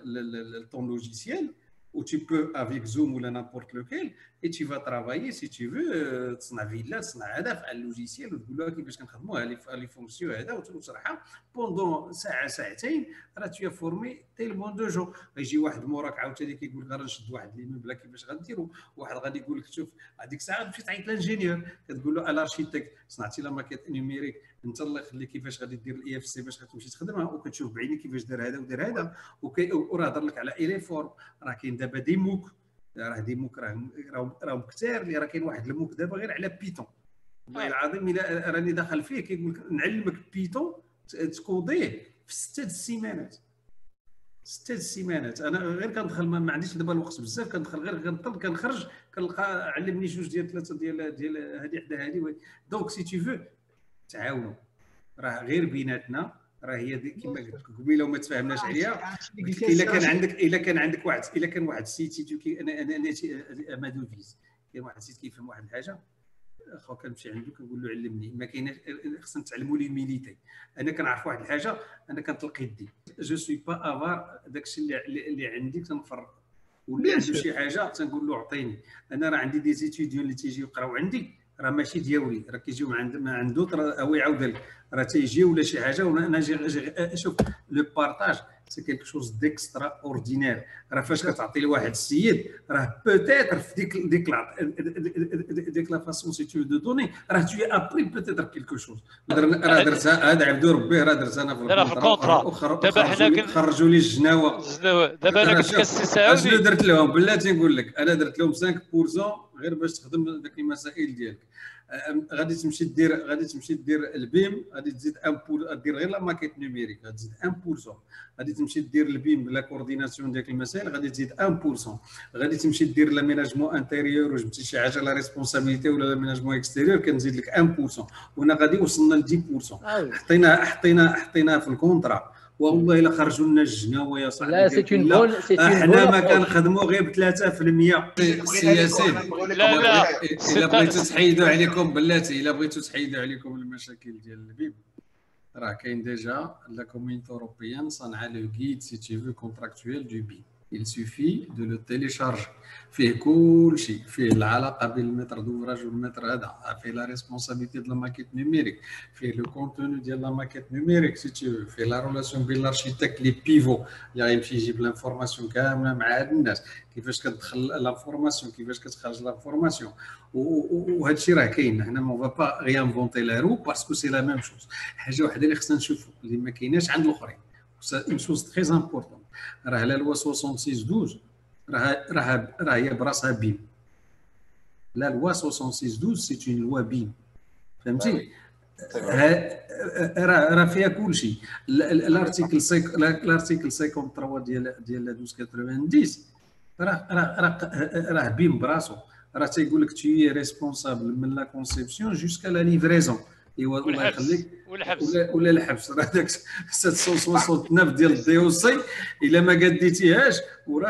لطون لوجيسيال ou tu peux avec Zoom ou n'importe lequel et tu vas travailler si tu veux تصنع فيلا تصنع هذا في اللوجيسيال وتقول له كيفاش كنخدموها لي فونكسيون هذا وتشرحها بوندون ساعه ساعتين. راه tu as formé tellement de gens. يجي واحد موراك عاوتاني كيقول لك راه نشد واحد لي مبلا كيفاش غنديروا. واحد غادي يقول لك شوف هذيك الساعه مشيت تعيط للانجينيور كتقول له الارشيتكت صنعتي لا ماكيت نيميريك انت الله يخليك كيفاش غادي دير الاي اف سي باش غتمشي تخدمها وكتشوف بعينيك كيفاش دار هذا ودار هذا وراه هضر لك على ايلي فورم. راه كاين دابا دي موك راه دي موك راهم كثار اللي راه كاين واحد الموك دابا غير على بيتون. والله العظيم الا راني داخل فيه كيقول لك نعلمك بيتون تكوديه في 6 سيمانات. 6 سيمانات. انا غير كندخل ما عنديش دابا الوقت بزاف كندخل غير كنطل كنخرج كنلقى علمني جوج ديال 3 ديال هذه حدا هذه. دونك سي تي فو تعاونوا راه غير بيناتنا. راه هي كما قلت لك قبيله وما تفاهمناش عليها. الا كان واحد السيت انا مادوفيز كاين واحد السيت كيفهم واحد الحاجه اخو كنمشي عنده كنقول له علمني. ما كايناش خصنا نتعلموا لي ميليتي. انا كنعرف واحد الحاجه انا كنطلق يدي جو سوي با افار داكشي اللي عندي كنفرق واللي عنده شي حاجه تنقول له عطيني. انا راه عندي دي زيتيديون اللي تيجيو يقراو عندي راه ماشي ديالي راه كيجيو ما عنده هو يعاود لك راه تيجي ولا شي حاجه وانا شوف لو بارطاج سي كيلكو شوز ديكسترا اوردينير. راه فاش كتعطي لواحد السيد راه بوتيتر في ديك لا فاسون سي تو دو دوني راه تو ابري بوتيتر كيلكو شوز. راه درتها هذا عبدو ربي راه درتها انا في الكونطرا. دابا حنا خرجوا لي الجناوه دابا انا قلت لك السي سعودي درت لهم بلاتي نقول لك انا درت لهم 5% غير باش تخدم داك المسائل ديالك. غادي تمشي دير البيم، غادي تزيد دير غير لا ماكيت نيميريك، غادي تزيد 1%. غادي تمشي دير البيم بلا كورديناسيون ديال المسائل، غادي تزيد 1%. غادي تمشي دير لاميناجمون انتيريور وجبتي شي حاجه لا ريسبونسابيلتي ولا لاميناجمون اكستيريور، كنزيد لك 1%. وهنا غادي وصلنا ل 10%. حطيناها في الكونطرا، والله الا خرجوا لنا الجناوه يا صاحبي. لا سي اون بون، احنا ما كنخدموا غير ب 3%. سياسيين لا الا بغيتوا تحيدوا عليكم بلاتي، الا بغيتوا تحيدوا عليكم المشاكل ديال البيب، راه كاين ديجا لا كوميونيتي اوروبيان صنع لو غيد سي تي فو كونتراكتويل دو بيب. Il suffit de le télécharger. فيه كل شيء، فيه العلاقه بين المتر دوفراج والمتر هذا، فيه لا ريسبونسابيلتي ديال لا ماكيت نيميريك، فيه لو كونتوني ديال لا ماكيت نيميريك سي تي، فيه لا ريلاسيون بين الارشيتكت لي بيفو اللي غيمشي يجيب لانفورماسيون كامله مع هاد الناس، كيفاش كتدخل لانفورماسيون، كيفاش كتخرج لانفورماسيون. وهذا الشيء راه كاين. حنا ما با ريانفونتي لا رو باسكو سي لا ميم شوز. حاجه وحده اللي خصنا نشوفوا اللي ما كايناش عند الاخرين، اون شوز تري امبورطون، راه لا لوا 66/12 راه هي براسها بيم. لا لوا 66/12 سي اون لوا بيم، فهمتي؟ راه فيها كل شيء. الارتيكل 53 ديال 1290 راه بيم براسو، راه تيقول لك تي ريسبونسابل من لا كونسيبسيون جوسكا لا ليفريزون. ايوا الله يخليك، ولا الحبس. راه داك 769 ديال الدي او سي الا ما قديتيهاش، وراه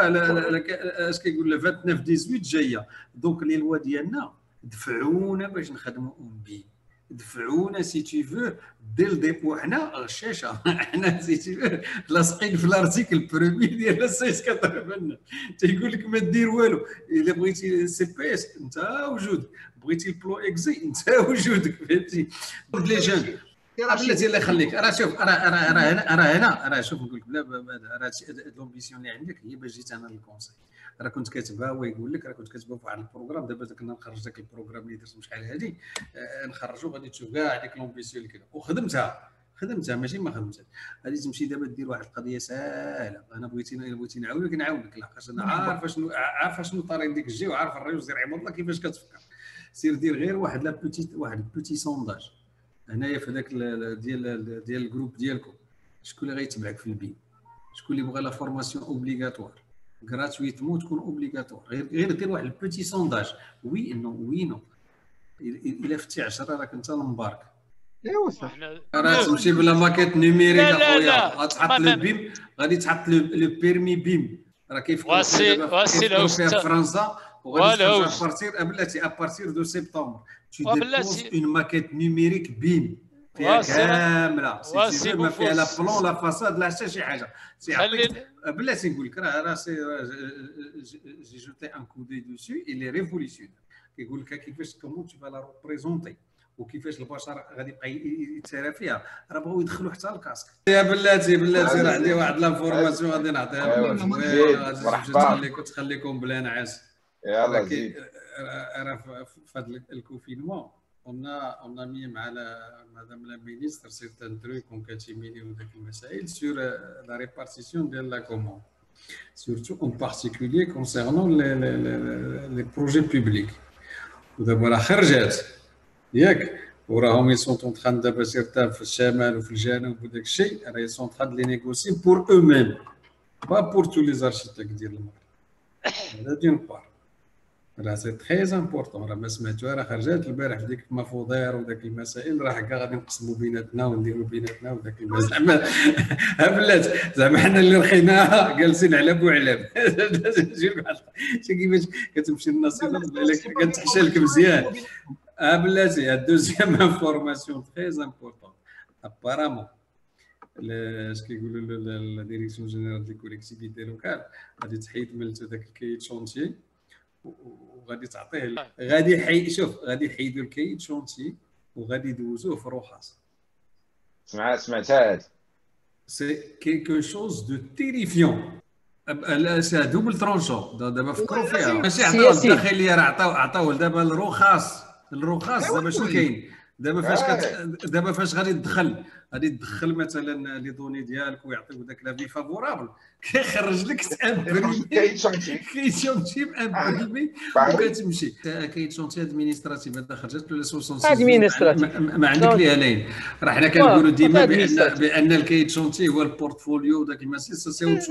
اش كيقول لها 29/18 جايه. دونك لي لوا ديالنا دفعونا باش نخدموا بي، دفعونا سي تي فو دي الديبو. حنا غشاشه، حنا سي تي فو لاصقين في الارتيكل برومي ديال السيس كضرب، تيقول لك ما دير والو. الا بغيتي سي بي اس انت وجودك، بغيتي البلو اكزي انت وجودك، فهمتي؟ لي جون بلاتي الله يخليك. راه شوف، راه شوف نقول لك بلا راه لومبيسيون اللي عندك هي باش جيت انا للكونسي. راه كنت كاتبها، هو يقول لك راه كنت كاتبها في واحد البروغرام. دابا كنا نخرج داك البروغرام اللي درت شحال هادي، نخرجو غادي تشوف كاع ديك لومبيسيون اللي كاينه. وخدمتها ماشي ما خدمتهاش. غادي تمشي دابا دير واحد القضيه ساهله. انا بغيتي نعاونك نعاونك، لاخاطش انا عارف شنو طاري ديك الجي، وعارف الريوز ديال عباد الله كيفاش كتفكر. سير دير غير واحد بوتي سونداج هنايا في هذاك ديال الجروب ديالكم. شكون اللي غيتبعك في البي؟ شكون اللي بغى لا فورماسيون اوبليغاتوار غراتويتمون تكون اوبليغاتوار؟ غير دير واحد البوتي سونداج، وي نو. الا فتي 10 راك انت المبارك. ايوا صح، راه تمشي بلا ماكيت نيميريك اخويا، غتحط لو بيم، غادي تحط لو بيرمي بيم. راه كيفكروا فيها في فرنسا، وغادي تخرج ابارتير بلاتي ابارتير دو سبتمبر tu déposes une maquette numérique BIM فيها كامله، سي ما فيها لا بلون لا فاساد لا حتى شي حاجه. سيعطيك بلاتي نقول لك راه جي جوتي ان كو دي دوسو اي لي ريفوليسيون. كيقول لك كيفاش كومون تو فا لا ريبريزونتي، وكيفاش البشر غادي يبقى يتسارى فيها. راه بغاو يدخلوا حتى الكاسك. يا بلاتي راه عندي واحد لافورماسيون غادي نعطيها لكم، تخليكم بلا نعاس. يلا زيد. راه في هذا الكونفينمون on a mis مع madame la ministre certains trucs concaténés وداك المسائل sur la répartition de la commande, surtout en particulier concernant les projets publics. ودابا راه خرجات ياك، وراهم ils sont en train دابا سيرتا في الشمال وفي الجنوب وداك الشيء، راه ils sont en train de les négocier pour eux-mêmes pas pour tous les architectes ديال المغرب. هذا دين بار. راه سي تري امبورطون. راه ما سمعتوها، راه خرجات البارح في ديك المفوضير وداك المسائل، راه هكا غادي نقسموا بيناتنا ونديروا بيناتنا وداك زعما بلات زعما حنا اللي رخيناها جالسين على بوعلام. كيفاش كتمشي النصيبه كتحشى لك مزيان. بلاتي الدوزيام انفورماسيون تري امبورطون. ابارامون اش كيقولوا لا ديريكسيون جينيرال دي كوليكتيفيتي لوكال غادي تحيد من داك الكايت شونتي، وغادي تعطيه غادي شوف غادي يحيدوا الكايت شونتي وغادي يدوزوه في روحاس. سمعتها هذه. سي كيلكو شوز دو تيريفيون. سي دوبل ترونشون. دابا فكروا فيها، ماشي عطاو الداخليه، راه عطاو دابا الرخاص دابا شنو كاين؟ دابا فاش غادي تدخل مثلا لي دوني ديالك ويعطيوك داك لافي فافورابل كيخرج لك كاين شونتي امبريمي وكتمشي كاين شونتي ادمينستراتيف هذا خرجت له سوسونس ما عندك ليها لين راه حنا كنقولوا ديما بان الكاين شونتي هو البورتفوليو وداك المسيس